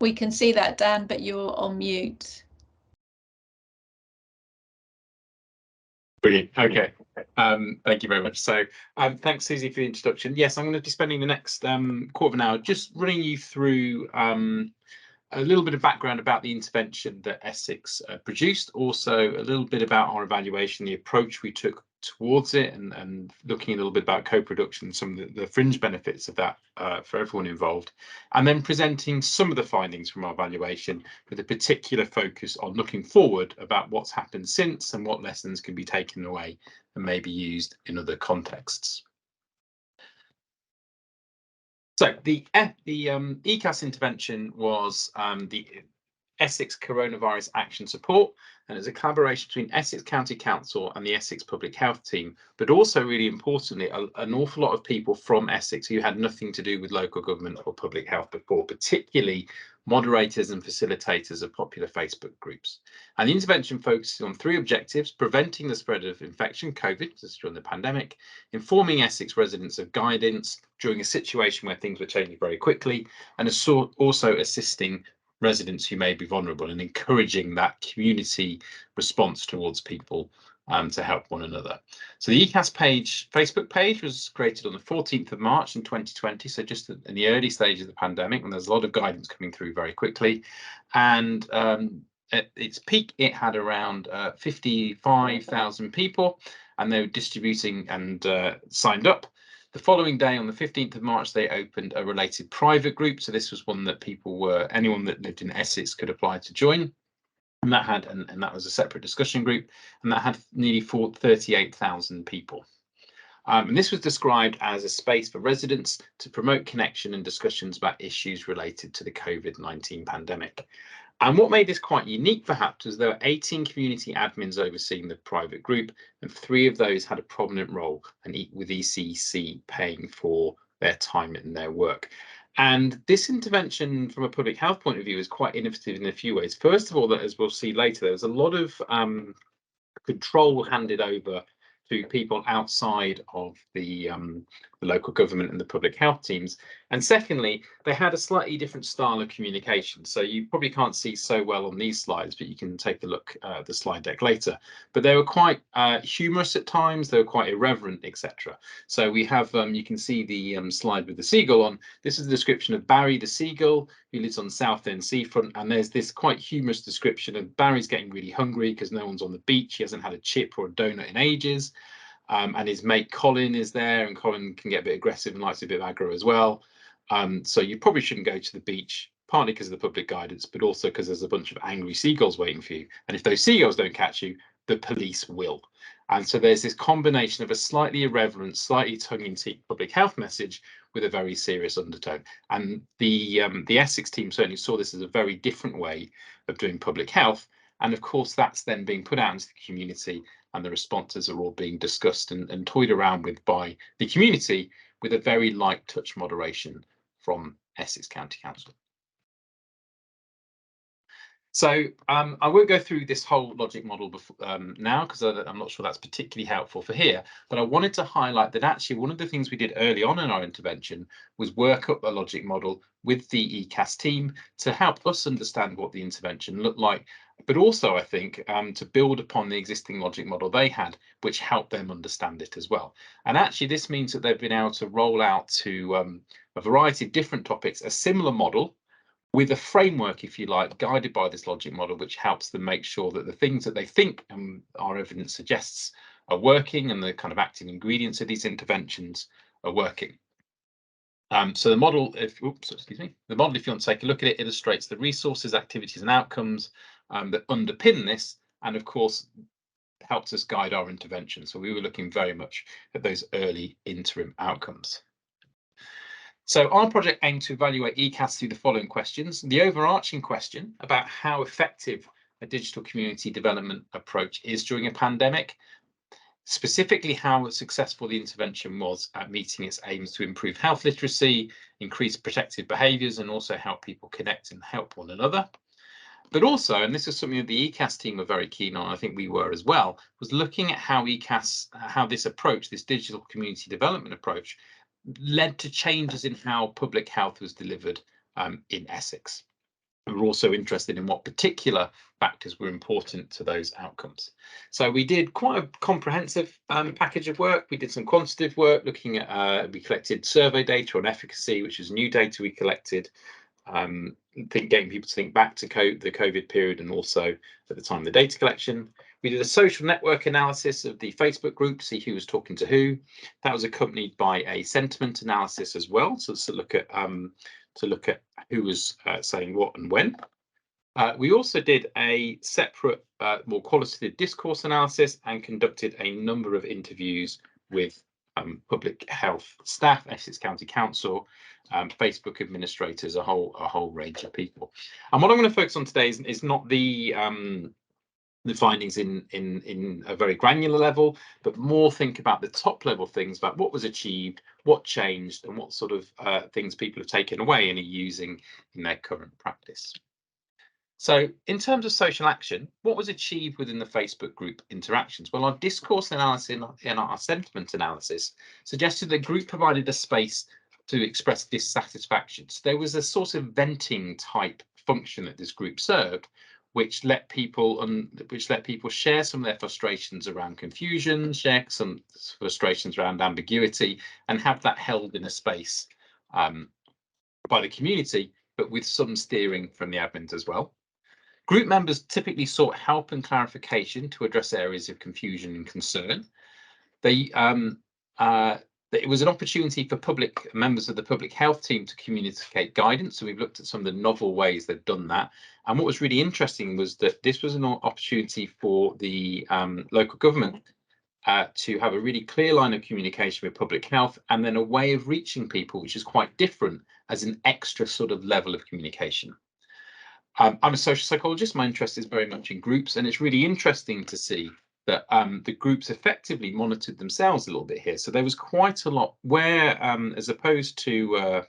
We can see that, Dan, but you're on mute. Brilliant. Okay. Thank you very much. So thanks, Susie, for the introduction. Yes, I'm going to be spending the next quarter of an hour just running you through a little bit of background about the intervention that Essex produced, also a little bit about our evaluation, the approach we took towards it, and looking a little bit about co-production, some of the fringe benefits of that for everyone involved, and then presenting some of the findings from our evaluation with a particular focus on looking forward about what's happened since and what lessons can be taken away and maybe used in other contexts. So the ECAS intervention was the Essex Coronavirus Action Support, and it's a collaboration between Essex County Council and the Essex Public Health Team, but also really importantly, an awful lot of people from Essex who had nothing to do with local government or public health before, particularly moderators and facilitators of popular Facebook groups. And the intervention focuses on 3 objectives: preventing the spread of infection, COVID, this is during the pandemic, informing Essex residents of guidance during a situation where things were changing very quickly, and also assisting residents who may be vulnerable and encouraging that community response towards people to help one another. So the ECAS Facebook page was created on the 14th of March in 2020, so just in the early stage of the pandemic, when there's a lot of guidance coming through very quickly. And at its peak, it had around 55,000 people, and they were distributing and signed up. The following day, on the 15th of March, they opened a related private group. So this was one that anyone that lived in Essex could apply to join. And that had, and that was a separate discussion group, and that had nearly 38,000 people. And this was described as a space for residents to promote connection and discussions about issues related to the COVID-19 pandemic. And what made this quite unique, perhaps, was there were 18 community admins overseeing the private group, and 3 of those had a prominent role, and with ECC paying for their time and their work. And this intervention, from a public health point of view, is quite innovative in a few ways. First of all, that, as we'll see later, there was a lot of control handed over to people outside of the local government and the public health teams. And secondly, they had a slightly different style of communication. So you probably can't see so well on these slides, but you can take a look at the slide deck later. But they were quite humorous at times, they were quite irreverent, etc. So we have, you can see the slide with the seagull on. This is a description of Barry the seagull, who lives on Southend seafront, and there's this quite humorous description of Barry's getting really hungry because no one's on the beach, he hasn't had a chip or a donut in ages. And his mate Colin is there, and Colin can get a bit aggressive and likes a bit of aggro as well. So you probably shouldn't go to the beach, partly because of the public guidance, but also because there's a bunch of angry seagulls waiting for you. And if those seagulls don't catch you, the police will. And so there's this combination of a slightly irreverent, slightly tongue-in-cheek public health message with a very serious undertone. And the Essex team certainly saw this as a very different way of doing public health. And of course, that's then being put out into the community, and the responses are all being discussed and toyed around with by the community, with a very light touch moderation from Essex County Council. So I won't go through this whole logic model now, because I'm not sure that's particularly helpful for here, but I wanted to highlight that actually one of the things we did early on in our intervention was work up a logic model with the ECAS team to help us understand what the intervention looked like, but also I think to build upon the existing logic model they had, which helped them understand it as well. And actually this means that they've been able to roll out to a variety of different topics a similar model, with a framework, if you like, guided by this logic model, which helps them make sure that the things that they think our evidence suggests are working, and the kind of active ingredients of these interventions are working. So the model, if you want to take a look at it, illustrates the resources, activities, and outcomes that underpin this, and of course helps us guide our intervention. So we were looking very much at those early interim outcomes. So our project aimed to evaluate ECAS through the following questions. The overarching question about how effective a digital community development approach is during a pandemic, specifically how successful the intervention was at meeting its aims to improve health literacy, increase protective behaviours, and also help people connect and help one another. But also, and this is something that the ECAS team were very keen on, I think we were as well, was looking at how this approach, this digital community development approach, led to changes in how public health was delivered in Essex. We were also interested in what particular factors were important to those outcomes. So we did quite a comprehensive package of work. We did some quantitative work looking at, we collected survey data on efficacy, which is new data we collected, getting people to think back to the COVID period and also at the time of the data collection. We did a social network analysis of the Facebook group to see who was talking to who. That was accompanied by a sentiment analysis as well, so to look at who was saying what and when. We also did a separate, more qualitative discourse analysis and conducted a number of interviews with public health staff, Essex County Council, Facebook administrators, a whole range of people. And what I'm going to focus on today is not the findings in a very granular level, but more think about the top level things about what was achieved, what changed, and what sort of things people have taken away and are using in their current practice. So in terms of social action, what was achieved within the Facebook group interactions? Well, our discourse analysis and our sentiment analysis suggested the group provided a space to express dissatisfaction. So there was a sort of venting type function that this group served, which let people share some of their frustrations around confusion, share some frustrations around ambiguity, and have that held in a space by the community, but with some steering from the admins as well. Group members typically sought help and clarification to address areas of confusion and concern. It was an opportunity for members of the public health team to communicate guidance. So we've looked at some of the novel ways they've done that. And what was really interesting was that this was an opportunity for the local government to have a really clear line of communication with public health, and then a way of reaching people, which is quite different as an extra sort of level of communication. I'm a social psychologist. My interest is very much in groups, and it's really interesting to see that the groups effectively monitored themselves a little bit here. So there was quite a lot where, as opposed to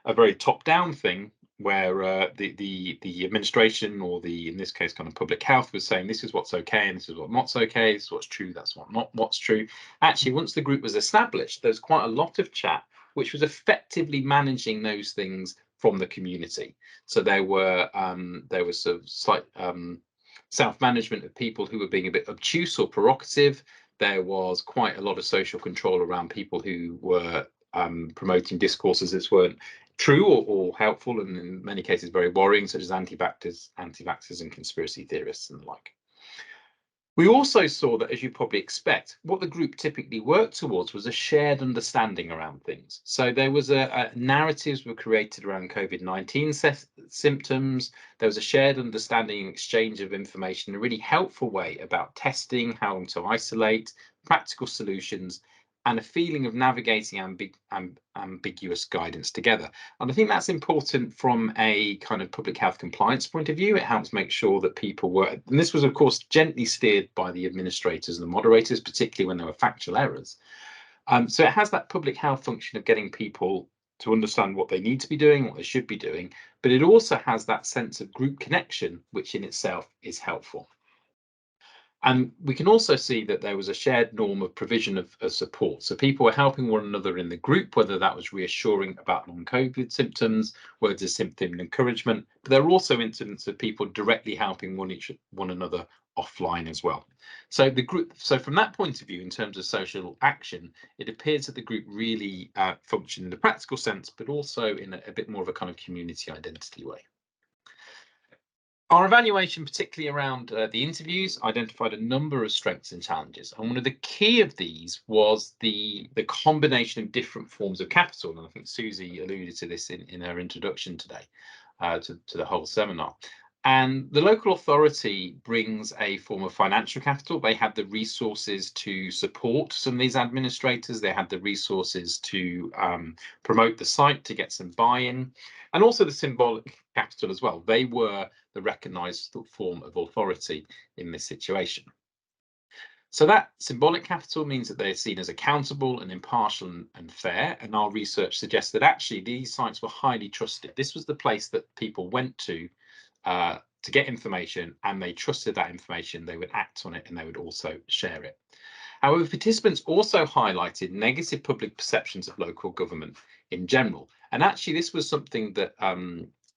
a very top-down thing, where the administration, or in this case kind of public health, was saying this is what's okay and this is what's not okay, this is what's true, that's what's true. Actually, once the group was established, there's quite a lot of chat which was effectively managing those things from the community. So there was sort of slight self-management of people who were being a bit obtuse or provocative. There was quite a lot of social control around people who were promoting discourses that weren't true or helpful, and in many cases very worrying, such as anti-vaxxers and conspiracy theorists and the like. We also saw that, as you probably expect, what the group typically worked towards was a shared understanding around things. So there was narratives were created around COVID-19 symptoms. There was a shared understanding and exchange of information in a really helpful way about testing, how to isolate, practical solutions, and a feeling of navigating ambiguous guidance together. And I think that's important from a kind of public health compliance point of view. It helps make sure that people were, and this was of course gently steered by the administrators and the moderators, particularly when there were factual errors. So it has that public health function of getting people to understand what they need to be doing, what they should be doing, but it also has that sense of group connection, which in itself is helpful. And we can also see that there was a shared norm of provision of support. So people were helping one another in the group, whether that was reassuring about long-COVID symptoms, words of sympathy and encouragement. But there are also incidents of people directly helping one another offline as well. So from that point of view, in terms of social action, it appears that the group really functioned in a practical sense, but also in a bit more of a kind of community identity way. Our evaluation, particularly around the interviews, identified a number of strengths and challenges. And one of the key of these was the combination of different forms of capital. And I think Susie alluded to this in her introduction today to the whole seminar. And the local authority brings a form of financial capital. They had the resources to support some of these administrators. They had the resources to promote the site, to get some buy-in, and also the symbolic capital as well. They were the recognised form of authority in this situation. So that symbolic capital means that they're seen as accountable and impartial and fair. And our research suggests that actually these sites were highly trusted. This was the place that people went to get information, and they trusted that information. They would act on it, and they would also share it. However, participants also highlighted negative public perceptions of local government in general. And actually, this was something that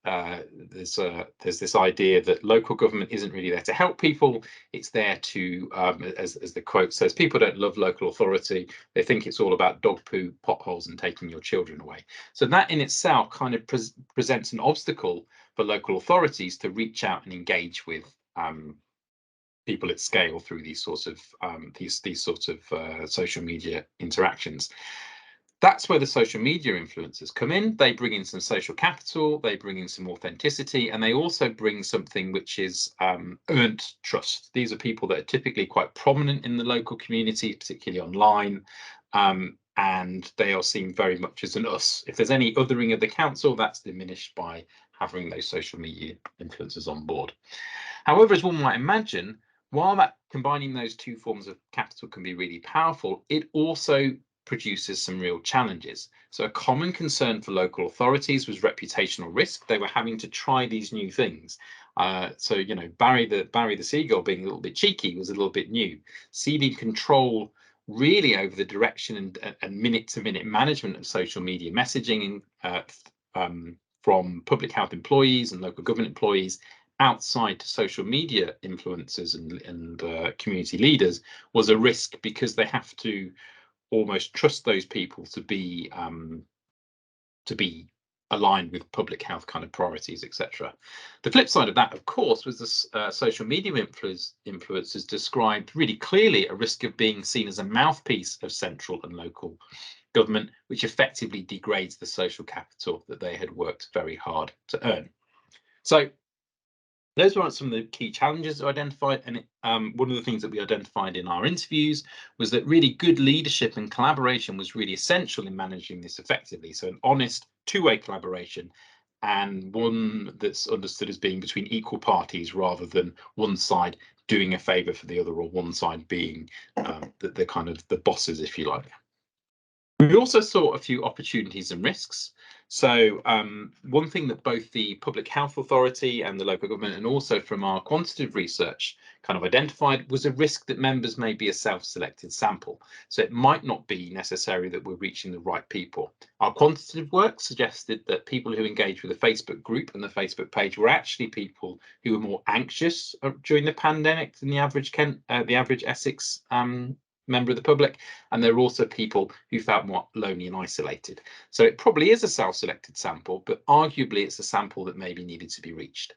there's this idea that local government isn't really there to help people. It's there to, as the quote says, people don't love local authority. They think it's all about dog poo, potholes, and taking your children away. So that in itself kind of presents an obstacle for local authorities to reach out and engage with people at scale through these sorts of social media interactions. That's where the social media influencers come in. They bring in some social capital, they bring in some authenticity, and they also bring something which is earned trust. These are people that are typically quite prominent in the local community, particularly online, and they are seen very much as an us. If there's any othering of the council, that's diminished by having those social media influencers on board. However, as one might imagine, while combining those two forms of capital can be really powerful, it also produces some real challenges. So a common concern for local authorities was reputational risk. They were having to try these new things. So, you know, Barry the Seagull being a little bit cheeky was a little bit new. Ceding control really over the direction and minute-to-minute management of social media messaging from public health employees and local government employees outside to social media influencers and community leaders was a risk, because they have to almost trust those people to be aligned with public health kind of priorities, etc. The flip side of that, of course, was the social media influencers described really clearly a risk of being seen as a mouthpiece of central and local government, which effectively degrades the social capital that they had worked very hard to earn. So those were some of the key challenges identified, and one of the things that we identified in our interviews was that really good leadership and collaboration was really essential in managing this effectively. So an honest two-way collaboration, and one that's understood as being between equal parties rather than one side doing a favour for the other, or one side being the kind of the bosses, if you like. We also saw a few opportunities and risks. So one thing that both the Public Health Authority and the local government, and also from our quantitative research, kind of identified was a risk that members may be a self-selected sample. So it might not be necessary that we're reaching the right people. Our quantitative work suggested that people who engaged with the Facebook group and the Facebook page were actually people who were more anxious during the pandemic than the average Essex member of the public, and there are also people who felt more lonely and isolated. So it probably is a self-selected sample, but arguably it's a sample that maybe needed to be reached.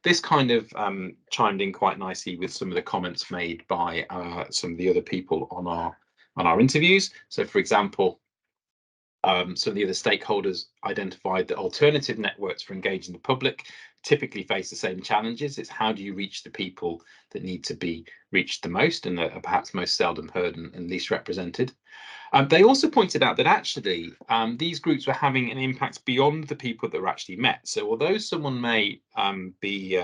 This kind of chimed in quite nicely with some of the comments made by some of the other people on our interviews. So, for example, some of the other stakeholders identified that alternative networks for engaging the public typically face the same challenges. It's how do you reach the people that need to be reached the most and are perhaps most seldom heard and least represented. They also pointed out that actually these groups were having an impact beyond the people that were actually met. So although someone may be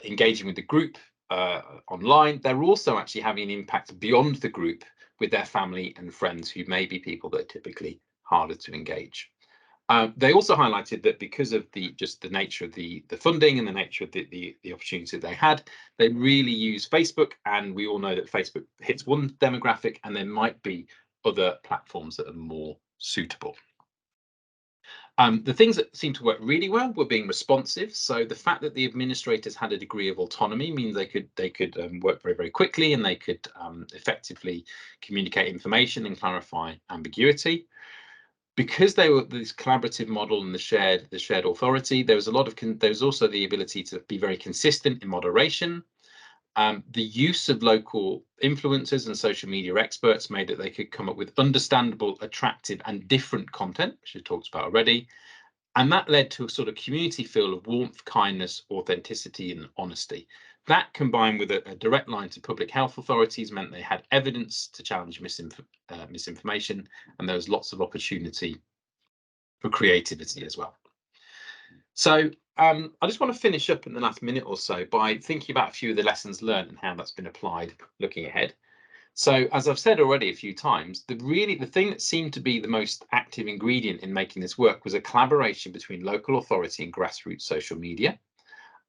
engaging with the group online, they're also actually having an impact beyond the group with their family and friends, who may be people that are typically harder to engage. They also highlighted that because of the nature of the funding and the nature of the opportunity they had, they really use Facebook, and we all know that Facebook hits one demographic and there might be other platforms that are more suitable. The things that seemed to work really well were being responsive. So the fact that the administrators had a degree of autonomy means they could work very, very quickly, and they could effectively communicate information and clarify ambiguity. Because they were this collaborative model and the shared authority, there was also the ability to be very consistent in moderation. The use of local influencers and social media experts made that they could come up with understandable, attractive and different content, which we talked about already. And that led to a sort of community feel of warmth, kindness, authenticity and honesty. That, combined with a direct line to public health authorities, meant they had evidence to challenge misinformation, and there was lots of opportunity for creativity as well. So I just want to finish up in the last minute or so by thinking about a few of the lessons learned and how that's been applied looking ahead. So, as I've said already a few times, the thing that seemed to be the most active ingredient in making this work was a collaboration between local authority and grassroots social media.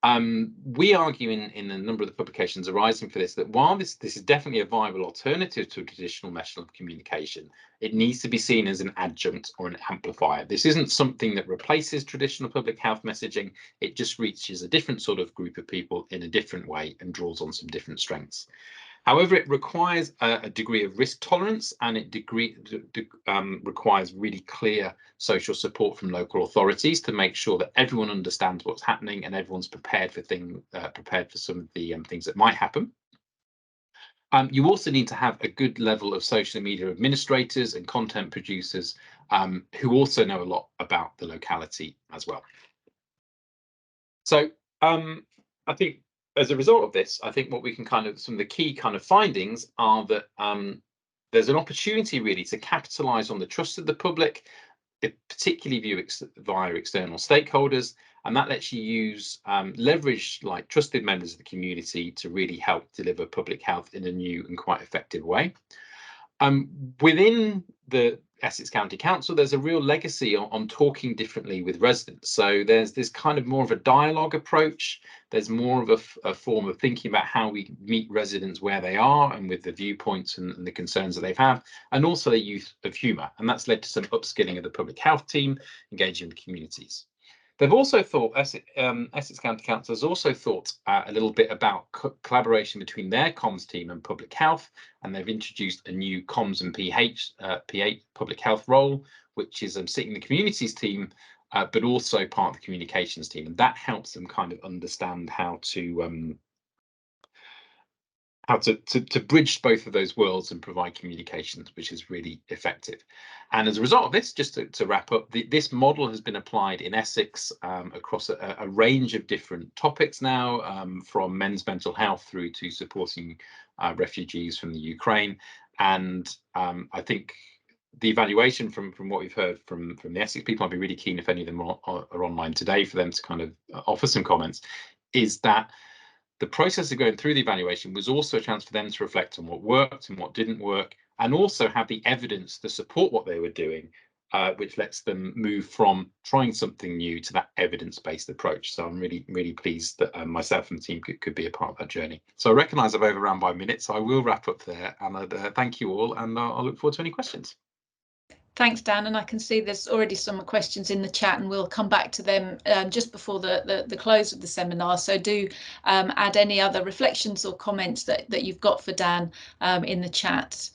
We argue in a number of the publications arising for this that while this is definitely a viable alternative to a traditional method of communication, it needs to be seen as an adjunct or an amplifier. This isn't something that replaces traditional public health messaging. It just reaches a different sort of group of people in a different way and draws on some different strengths. However, it requires a degree of risk tolerance, and it requires really clear social support from local authorities to make sure that everyone understands what's happening and everyone's prepared for some of the things that might happen. You also need to have a good level of social media administrators and content producers who also know a lot about the locality as well. So I think as a result of this, I think what we can some of the key findings are that there's an opportunity really to capitalise on the trust of the public, particularly via external stakeholders, and that lets you leverage like trusted members of the community to really help deliver public health in a new and quite effective way. Within the Essex County Council, there's a real legacy on talking differently with residents. So there's this more of a dialogue approach. There's more of a form of thinking about how we meet residents where they are and with the viewpoints and the concerns that they've had, and also the use of humour. And that's led to some upskilling of the public health team, engaging the communities. They've also thought, Essex County Council has also thought a little bit about collaboration between their comms team and public health, and they've introduced a new comms and P8 public health role, which is sitting in the communities team, but also part of the communications team, and that helps them understand how to bridge both of those worlds and provide communications, which is really effective. And as a result of this, just to wrap up, this model has been applied in Essex across a range of different topics now, from men's mental health through to supporting refugees from the Ukraine. And I think the evaluation from what we've heard from the Essex people, I'd be really keen if any of them are online today for them to offer some comments, is that the process of going through the evaluation was also a chance for them to reflect on what worked and what didn't work, and also have the evidence to support what they were doing, which lets them move from trying something new to that evidence-based approach. So I'm really, really pleased that myself and the team could be a part of that journey. So I recognise I've overrun by a minute, so I will wrap up there, and I'd thank you all, and I'll look forward to any questions. Thanks, Dan, and I can see there's already some questions in the chat, and we'll come back to them just before the close of the seminar. So do add any other reflections or comments that you've got for Dan in the chat.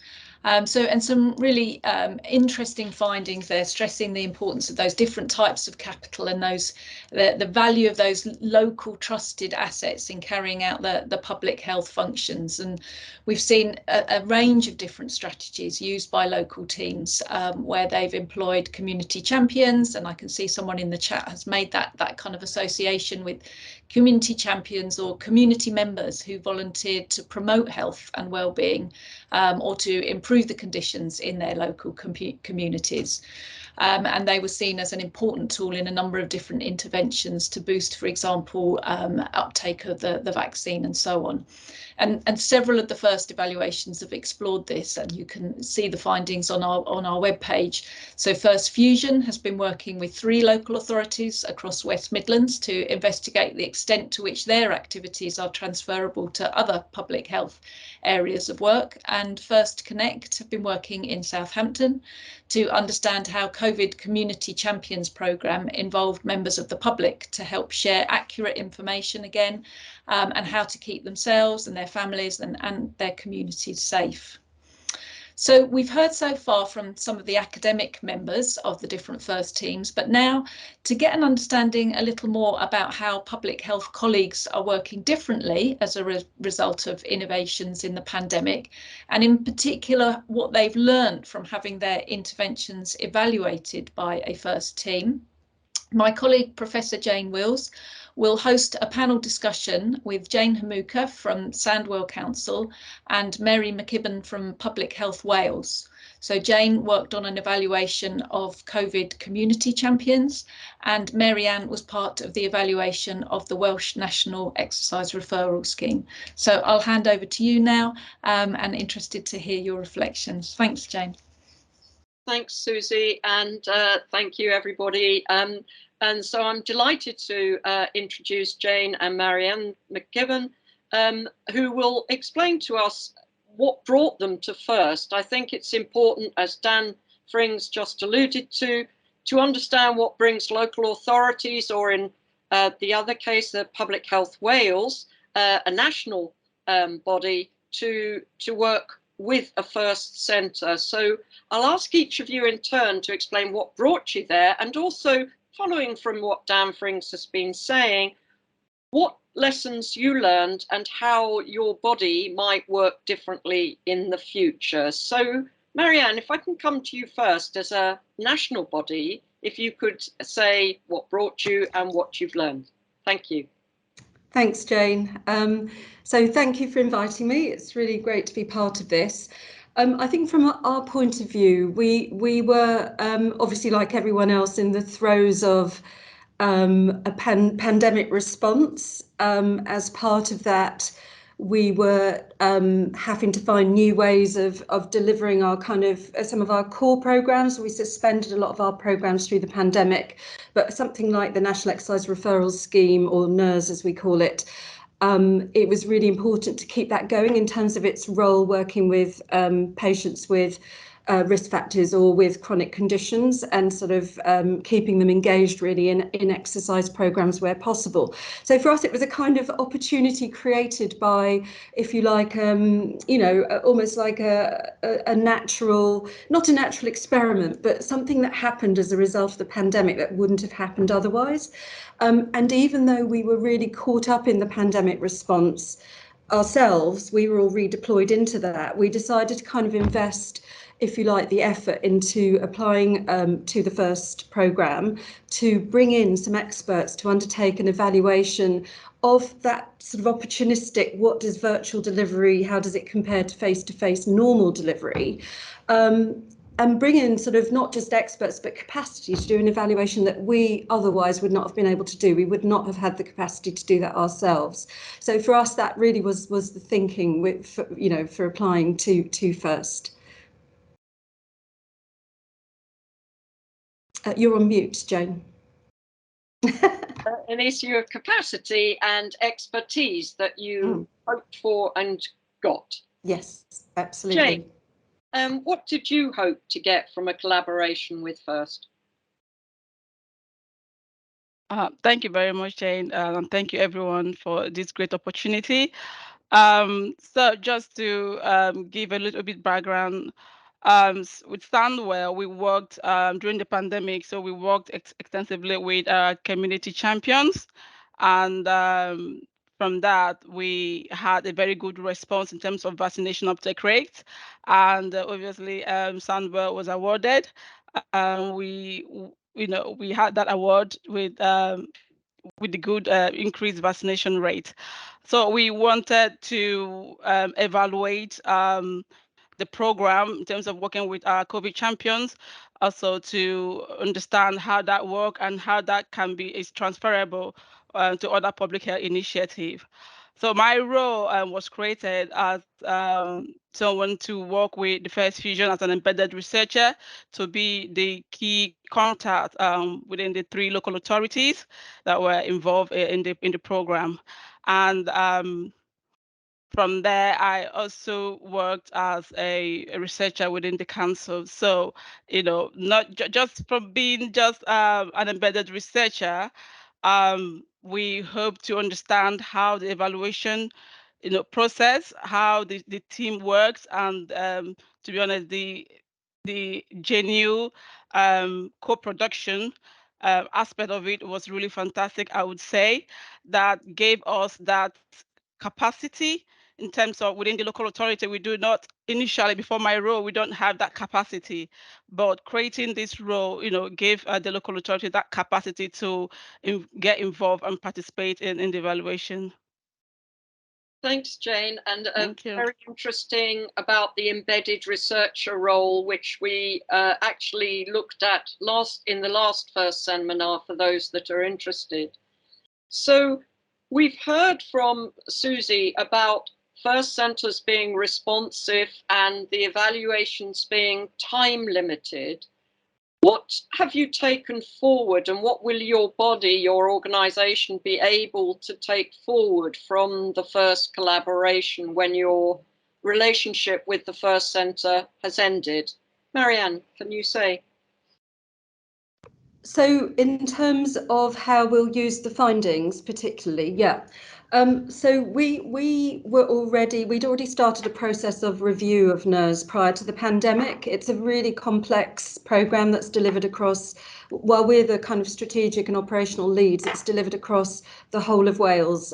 And some really interesting findings there, stressing the importance of those different types of capital and the value of those local trusted assets in carrying out the public health functions. And we've seen a range of different strategies used by local teams where they've employed community champions, and I can see someone in the chat has made that kind of association with community champions or community members who volunteered to promote health and well-being or to improve the conditions in their local communities. And they were seen as an important tool in a number of different interventions to boost, for example, uptake of the vaccine and so on. And several of the first evaluations have explored this, and you can see the findings on our webpage. So First Fusion has been working with 3 local authorities across West Midlands to investigate the extent to which their activities are transferable to other public health areas of work. And First Connect have been working in Southampton to understand how COVID Community Champions programme involved members of the public to help share accurate information again, and how to keep themselves and their families and their communities safe. So we've heard so far from some of the academic members of the different FIRST teams, but now to get an understanding a little more about how public health colleagues are working differently as a result of innovations in the pandemic, and in particular what they've learned from having their interventions evaluated by a FIRST team. My colleague, Professor Jane Wills, will host a panel discussion with Jane Hamuka from Sandwell Council and Mary McKibben from Public Health Wales. So Jane worked on an evaluation of COVID community champions, and Mary Ann was part of the evaluation of the Welsh National Exercise Referral Scheme. So I'll hand over to you now, and interested to hear your reflections. Thanks, Jane. Thanks, Susie, and thank you, everybody. And so I'm delighted to introduce Jane and Marianne McGibbon, who will explain to us what brought them to FIRST. I think it's important, as Dan Frings just alluded to understand what brings local authorities, or in the other case, the Public Health Wales, a national body, to work with a FIRST centre. So I'll ask each of you in turn to explain what brought you there, and also, following from what Dan Frings has been saying, what lessons you learned and how your body might work differently in the future. So Marianne, if I can come to you first, as a national body, if you could say what brought you and what you've learned. Thank you. Thanks, Jane. So thank you for inviting me. It's really great to be part of this. I think from our point of view, we were obviously, like everyone else, in the throes of a pandemic response. As part of that, we were having to find new ways of delivering our some of our core programs. We suspended a lot of our programs through the pandemic, but something like the National Exercise Referral Scheme, or NERS as we call it, it was really important to keep that going in terms of its role working with patients with risk factors or with chronic conditions, and sort of keeping them engaged really in exercise programs where possible. So for us, it was a kind of opportunity created by, if you like, almost like a natural, not a natural experiment, but something that happened as a result of the pandemic that wouldn't have happened otherwise. And even though we were really caught up in the pandemic response ourselves, we were all redeployed into that. We decided to kind of invest, if you like, the effort into applying to the FIRST programme to bring in some experts to undertake an evaluation of that sort of opportunistic, what does virtual delivery, how does it compare to face-to-face normal delivery? And bring in sort of not just experts, but capacity to do an evaluation that we otherwise would not have been able to do. We would not have had the capacity to do that ourselves. So for us, that really was the thinking for applying to FIRST. You're on mute, Jane. An issue of capacity and expertise that you hoped for and got. Yes, absolutely. Jane, what did you hope to get from a collaboration with FIRST? Thank you very much, Jane, and thank you everyone for this great opportunity. So just to give a little bit background, with Stanwell, we worked during the pandemic, so we worked extensively with community champions, and from that, we had a very good response in terms of vaccination uptake rates, and obviously, Stanwell was awarded. We had that award with the good increased vaccination rate. So we wanted to evaluate the program in terms of working with our COVID champions, also to understand how that works and how that is transferable to other public health initiatives. So my role was created as someone to work with the FIRST Fusion as an embedded researcher, to be the key contact within the 3 local authorities that were involved in the program. And from there, I also worked as a researcher within the council. So, not just from being just an embedded researcher, we hope to understand how the evaluation, process, how the team works, and to be honest, the genuine co-production aspect of it was really fantastic. I would say that gave us that capacity. In terms of within the local authority, we do not initially, before my role, we don't have that capacity, but creating this role, gave the local authority that capacity to get involved and participate in the evaluation. Thanks, Jane. And Thank you. Very interesting about the embedded researcher role, which we actually looked at in the last FIRST seminar for those that are interested. So we've heard from Susie about FIRST centres being responsive and the evaluations being time limited. What have you taken forward, and what will your body, your organisation, be able to take forward from the first collaboration when your relationship with the First Centre has ended? Marianne, can you say? So in terms of how we'll use the findings particularly, yeah. So we'd already started a process of review of NERS prior to the pandemic. It's a really complex programme that's delivered across, while we're the kind of strategic and operational leads, it's delivered across the whole of Wales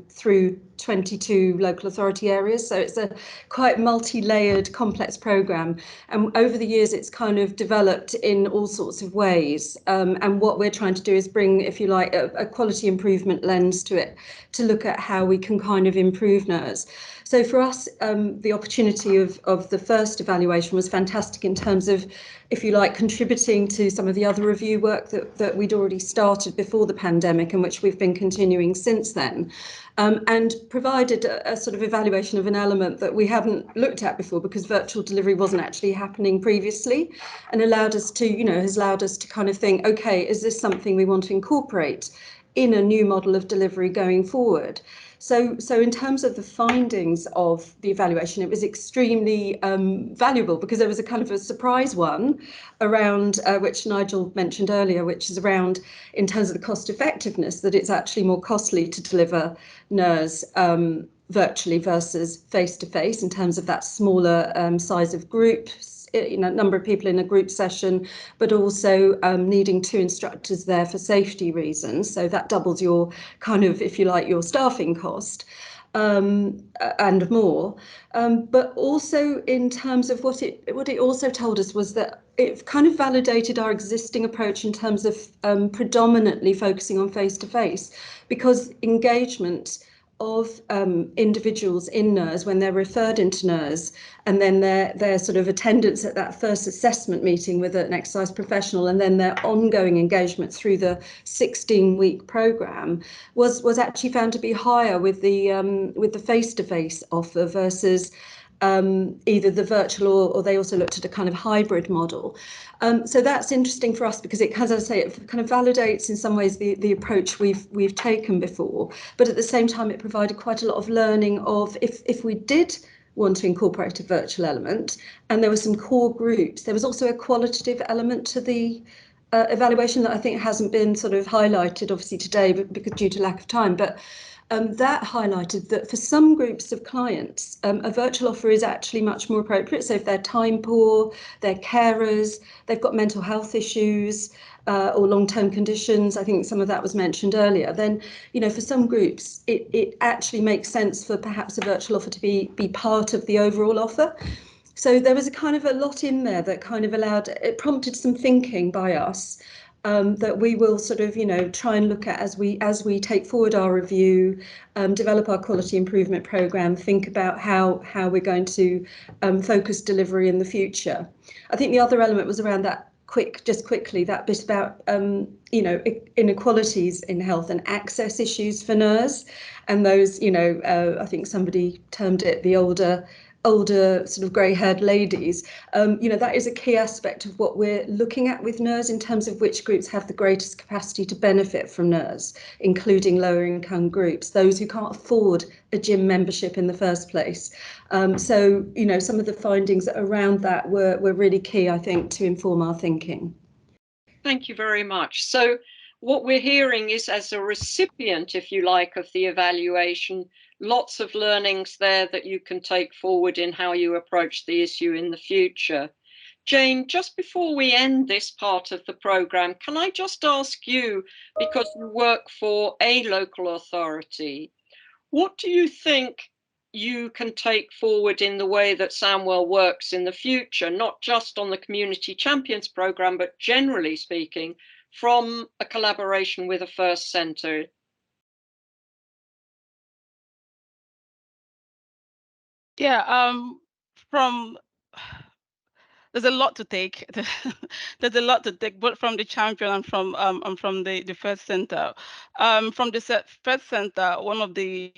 through 22 local authority areas. So it's a quite multi-layered, complex programme. And over the years, it's kind of developed in all sorts of ways. And what we're trying to do is bring, if you like, a quality improvement lens to it, to look at how we can kind of improve NERS. So for us, the opportunity of the first evaluation was fantastic in terms of, if you like, contributing to some of the other review work that we'd already started before the pandemic and which we've been continuing since then. And provided a sort of evaluation of an element that we haven't looked at before because virtual delivery wasn't actually happening previously, and allowed us to, has allowed us to kind of think, okay, is this something we want to incorporate in a new model of delivery going forward? So in terms of the findings of the evaluation, it was extremely valuable because there was a kind of a surprise one around, which Nigel mentioned earlier, which is around, in terms of the cost effectiveness, that it's actually more costly to deliver NERS virtually versus face-to-face in terms of that smaller size of groups, number of people in a group session, but also needing 2 instructors there for safety reasons. So that doubles your kind of, if you like, your staffing cost and more. But also in terms of what it also told us was that it kind of validated our existing approach in terms of predominantly focusing on face-to-face, because engagement of individuals in NERS when they're referred into NERS, and then their sort of attendance at that first assessment meeting with an exercise professional, and then their ongoing engagement through the 16-week programme was actually found to be higher with the face-to-face offer versus either the virtual or they also looked at a kind of hybrid model. So that's interesting for us because it, as I say, it kind of validates in some ways the approach we've taken before, but at the same time it provided quite a lot of learning of if we did want to incorporate a virtual element and there were some core groups, there was also a qualitative element to the evaluation that I think hasn't been sort of highlighted obviously today because due to lack of time, but that highlighted that for some groups of clients, a virtual offer is actually much more appropriate. So if they're time poor, they're carers, they've got mental health issues or long-term conditions, I think some of that was mentioned earlier, then, for some groups, it actually makes sense for perhaps a virtual offer to be part of the overall offer. So there was a kind of a lot in there that kind of it prompted some thinking by us that we will sort of, try and look at as we take forward our review, develop our quality improvement programme, think about how we're going to focus delivery in the future. I think the other element was around that quickly, that bit about, inequalities in health and access issues for NERS, and those, I think somebody termed it the older sort of grey-haired ladies. That is a key aspect of what we're looking at with NERS in terms of which groups have the greatest capacity to benefit from NERS, including lower income groups, those who can't afford a gym membership in the first place. So, some of the findings around that were really key, I think, to inform our thinking. Thank you very much. So what we're hearing is, as a recipient, if you like, of the evaluation, lots of learnings there that you can take forward in how you approach the issue in the future. Jane, just before we end this part of the programme, can I just ask you, because you work for a local authority, what do you think you can take forward in the way that Samwell works in the future, not just on the Community Champions programme, but generally speaking, from a collaboration with a First Centre? Yeah, there's a lot to take. There's a lot to take, both from the champion and from the First Centre. From the First Centre, one of the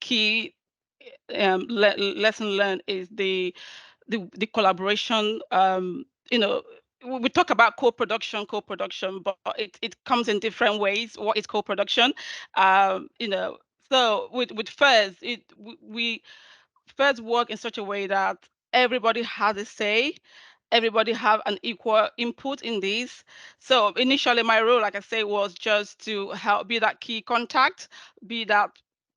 key lesson learned is the the collaboration. You know, we talk about co-production, but it comes in different ways. What is co-production? You know, so with FAIRS, we FAIRS work in such a way that everybody has a say, everybody have an equal input in this. So initially my role, like I say, was just to help be that key contact, be that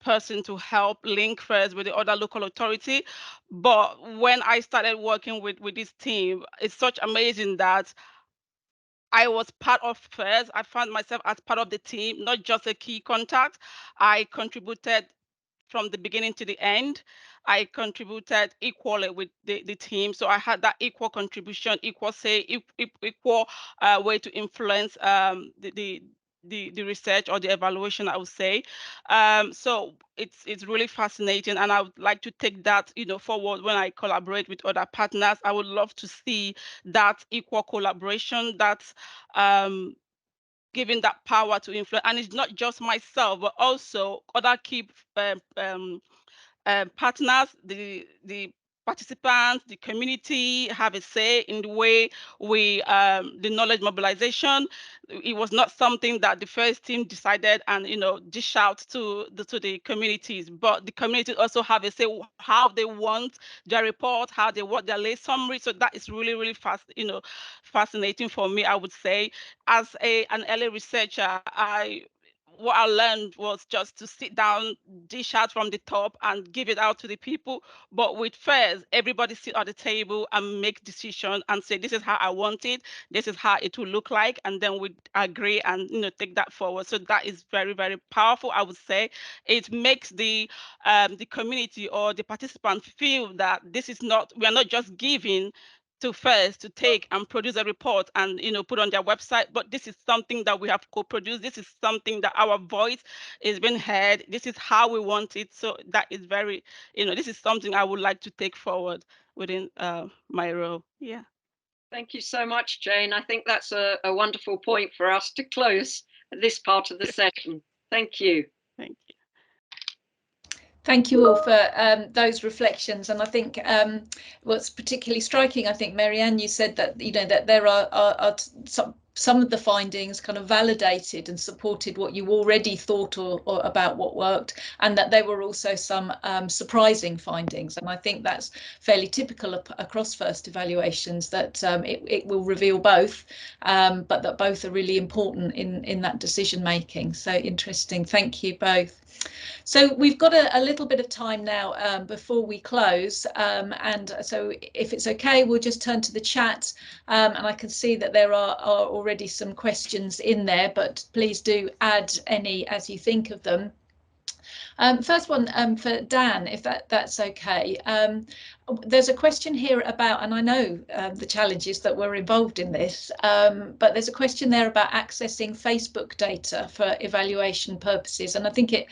person to help link FAIRS with the other local authority. But when I started working with this team, it's such amazing that I was part of FAIRS. I found myself as part of the team, not just a key contact. I contributed from the beginning to the end. I contributed equally with the team. So I had that equal contribution, equal say, equal way to influence the research or the evaluation, I would say. So it's really fascinating, and I would like to take that, you know, forward when I collaborate with other partners. I would love to see that equal collaboration, that's giving that power to influence. And it's not just myself, but also other key partners, the participants, the community have a say in the way we, the knowledge mobilization. It was not something that the FAIRS team decided and, you know, dish out to the communities, but the community also have a say how they want their report, how they want their lay summary. So that is really, really fascinating for me, I would say. As an early researcher, what I learned was just to sit down, dish out from the top and give it out to the people. But with FAIRS, everybody sit at the table and make decisions and say, this is how I want it, this is how it will look like, and then we agree and, you know, take that forward. So that is very, very powerful, I would say. It makes the community or the participants feel that this is not, we are not just giving to FAIRS to take and produce a report and, you know, put on their website, but this is something that we have co-produced. This is something that our voice is being heard. This is how we want it. So that is very, you know, this is something I would like to take forward within my role. Yeah. Thank you so much, Jane. I think that's a wonderful point for us to close this part of the session. Thank you. Thank you. Thank you all for those reflections, and I think what's particularly striking, I think, Marianne, you said that, you know, that there are some of the findings kind of validated and supported what you already thought or about what worked, and that there were also some surprising findings. And I think that's fairly typical across FIRST evaluations, that it will reveal both, but that both are really important in that decision making. So interesting. Thank you both. So we've got a little bit of time now before we close, and so if it's okay, we'll just turn to the chat, and I can see that there are already some questions in there, but please do add any as you think of them. First one for Dan, if that's okay. There's a question here about, and I know the challenges that were involved in this, but there's a question there about accessing Facebook data for evaluation purposes. And I think it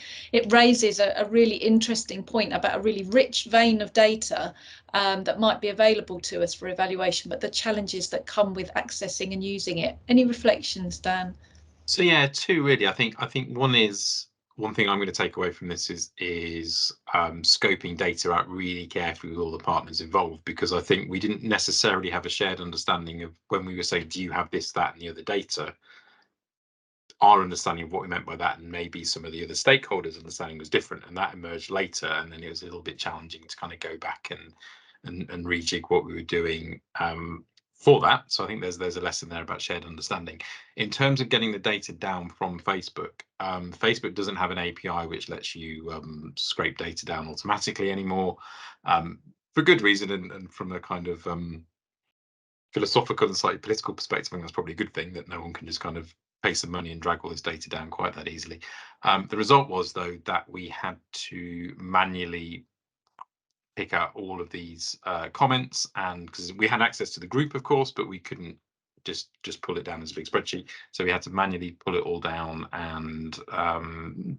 raises a really interesting point about a really rich vein of data that might be available to us for evaluation, but the challenges that come with accessing and using it. Any reflections, Dan? So yeah, two really. I think one thing I'm going to take away from this is scoping data out really carefully with all the partners involved, because I think we didn't necessarily have a shared understanding of, when we were saying, do you have this, that, and the other data? Our understanding of what we meant by that, and maybe some of the other stakeholders' understanding, was different, and that emerged later. And then it was a little bit challenging to kind of go back and rejig what we were doing for that. So I think there's a lesson there about shared understanding. In terms of getting the data down from Facebook, Facebook doesn't have an API which lets you scrape data down automatically anymore, for good reason, and from a kind of philosophical and slightly political perspective, I think that's probably a good thing, that no one can just kind of pay some money and drag all this data down quite that easily. The result was, though, that we had to manually pick out all of these comments, and because we had access to the group, of course, but we couldn't just pull it down as a big spreadsheet, so we had to manually pull it all down and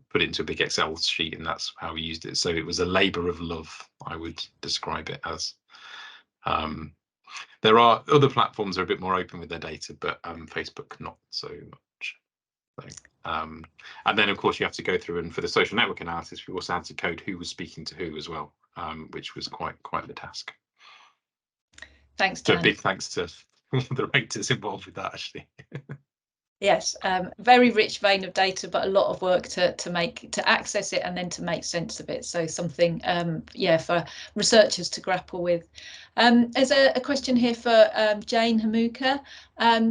put it into a big Excel sheet, and that's how we used it. So it was a labor of love, I would describe it as. There are other platforms that are a bit more open with their data, but Facebook not so much. So, and then of course you have to go through, and for the social network analysis we also had to code who was speaking to who as well, which was quite the task. Thanks, So Dan. a big thanks to the raters involved with that, actually. Yes, very rich vein of data, but a lot of work to access it and then to make sense of it. So something, yeah, for researchers to grapple with. There's a question here for Jane Hamuka.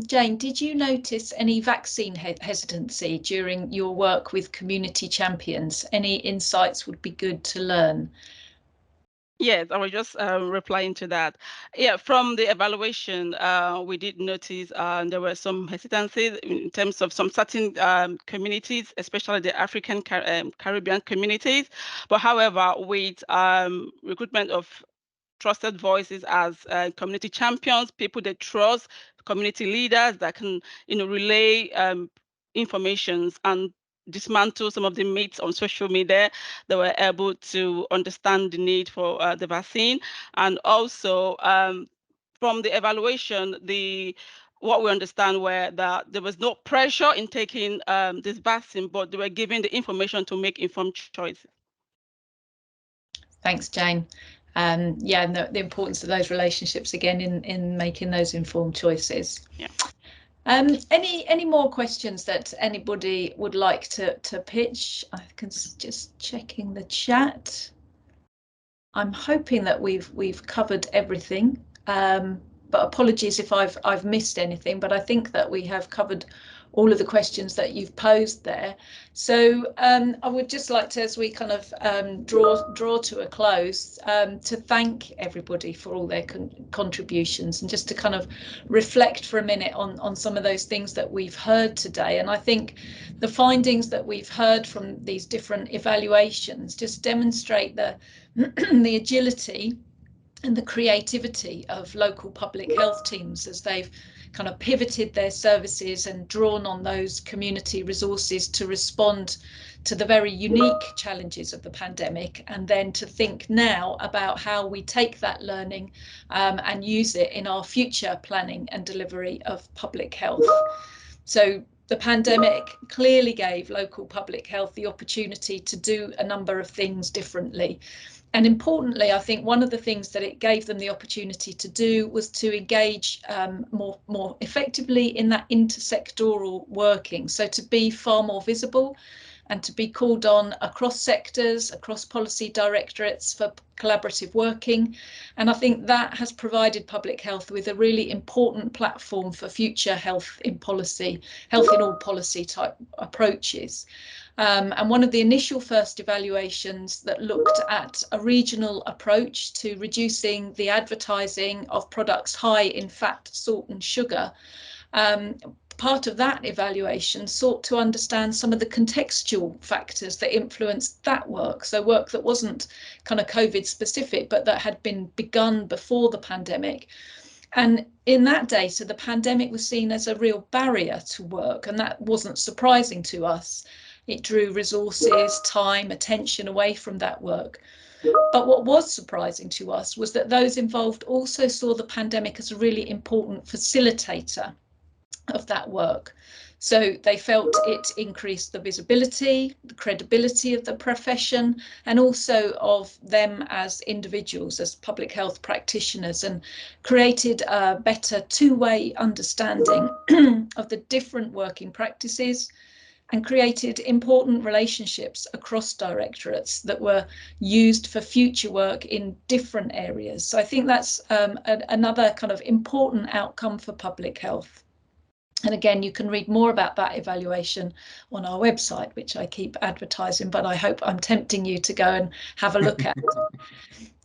Jane, did you notice any vaccine hesitancy during your work with community champions? Any insights would be good to learn. Yes, I was just replying to that. Yeah, from the evaluation, we did notice there were some hesitancy in terms of some certain communities, especially the African Caribbean communities. But however, with recruitment of trusted voices as community champions, people they trust, community leaders that can, relay informations and dismantle some of the myths on social media, they were able to understand the need for the vaccine. And also from the evaluation, what we understand were that there was no pressure in taking this vaccine, but they were given the information to make informed choices. Thanks, Jane. Yeah, and the importance of those relationships again in making those informed choices. Yeah. Any more questions that anybody would like to pitch? I can just checking the chat. I'm hoping that we've covered everything, but apologies if I've missed anything. But I think that we have covered all of the questions that you've posed there. So I would just like to, as we kind of draw to a close, to thank everybody for all their contributions, and just to kind of reflect for a minute on some of those things that we've heard today. And I think the findings that we've heard from these different evaluations just demonstrate the agility and the creativity of local public health teams as they've kind of pivoted their services and drawn on those community resources to respond to the very unique challenges of the pandemic, and then to think now about how we take that learning and use it in our future planning and delivery of public health. So the pandemic clearly gave local public health the opportunity to do a number of things differently. And importantly, I think one of the things that it gave them the opportunity to do was to engage more effectively in that intersectoral working. So to be far more visible and to be called on across sectors, across policy directorates for collaborative working. And I think that has provided public health with a really important platform for future health in policy, health in all policy type approaches. And one of the initial first evaluations that looked at a regional approach to reducing the advertising of products high in fat, salt and sugar, part of that evaluation sought to understand some of the contextual factors that influenced that work. So work that wasn't kind of COVID specific, but that had been begun before the pandemic. And in that data, the pandemic was seen as a real barrier to work, and that wasn't surprising to us. It drew resources, time, attention away from that work. But what was surprising to us was that those involved also saw the pandemic as a really important facilitator of that work. So they felt it increased the visibility, the credibility of the profession, and also of them as individuals, as public health practitioners, and created a better two-way understanding of the different working practices, and created important relationships across directorates that were used for future work in different areas. So I think that's another kind of important outcome for public health. And again, you can read more about that evaluation on our website, which I keep advertising, but I hope I'm tempting you to go and have a look at.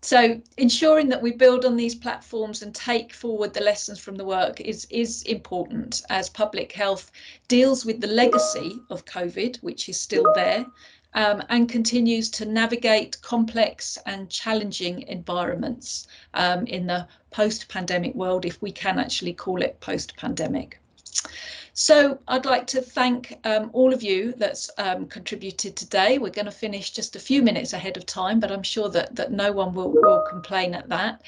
So ensuring that we build on these platforms and take forward the lessons from the work is important as public health deals with the legacy of COVID, which is still there, and continues to navigate complex and challenging environments in the post-pandemic world, if we can actually call it post-pandemic. So I'd like to thank all of you that's contributed today. We're going to finish just a few minutes ahead of time, but I'm sure that no one will complain at that.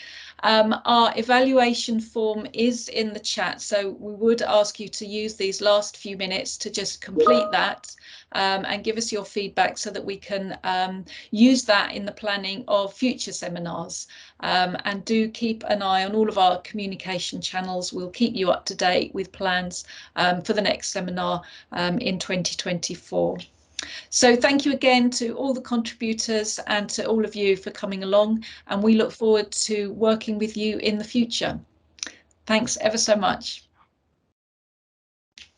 Our evaluation form is in the chat, so we would ask you to use these last few minutes to just complete that and give us your feedback so that we can use that in the planning of future seminars. And do keep an eye on all of our communication channels. We'll keep you up to date with plans for the next seminar in 2024. So thank you again to all the contributors and to all of you for coming along, and we look forward to working with you in the future. Thanks ever so much.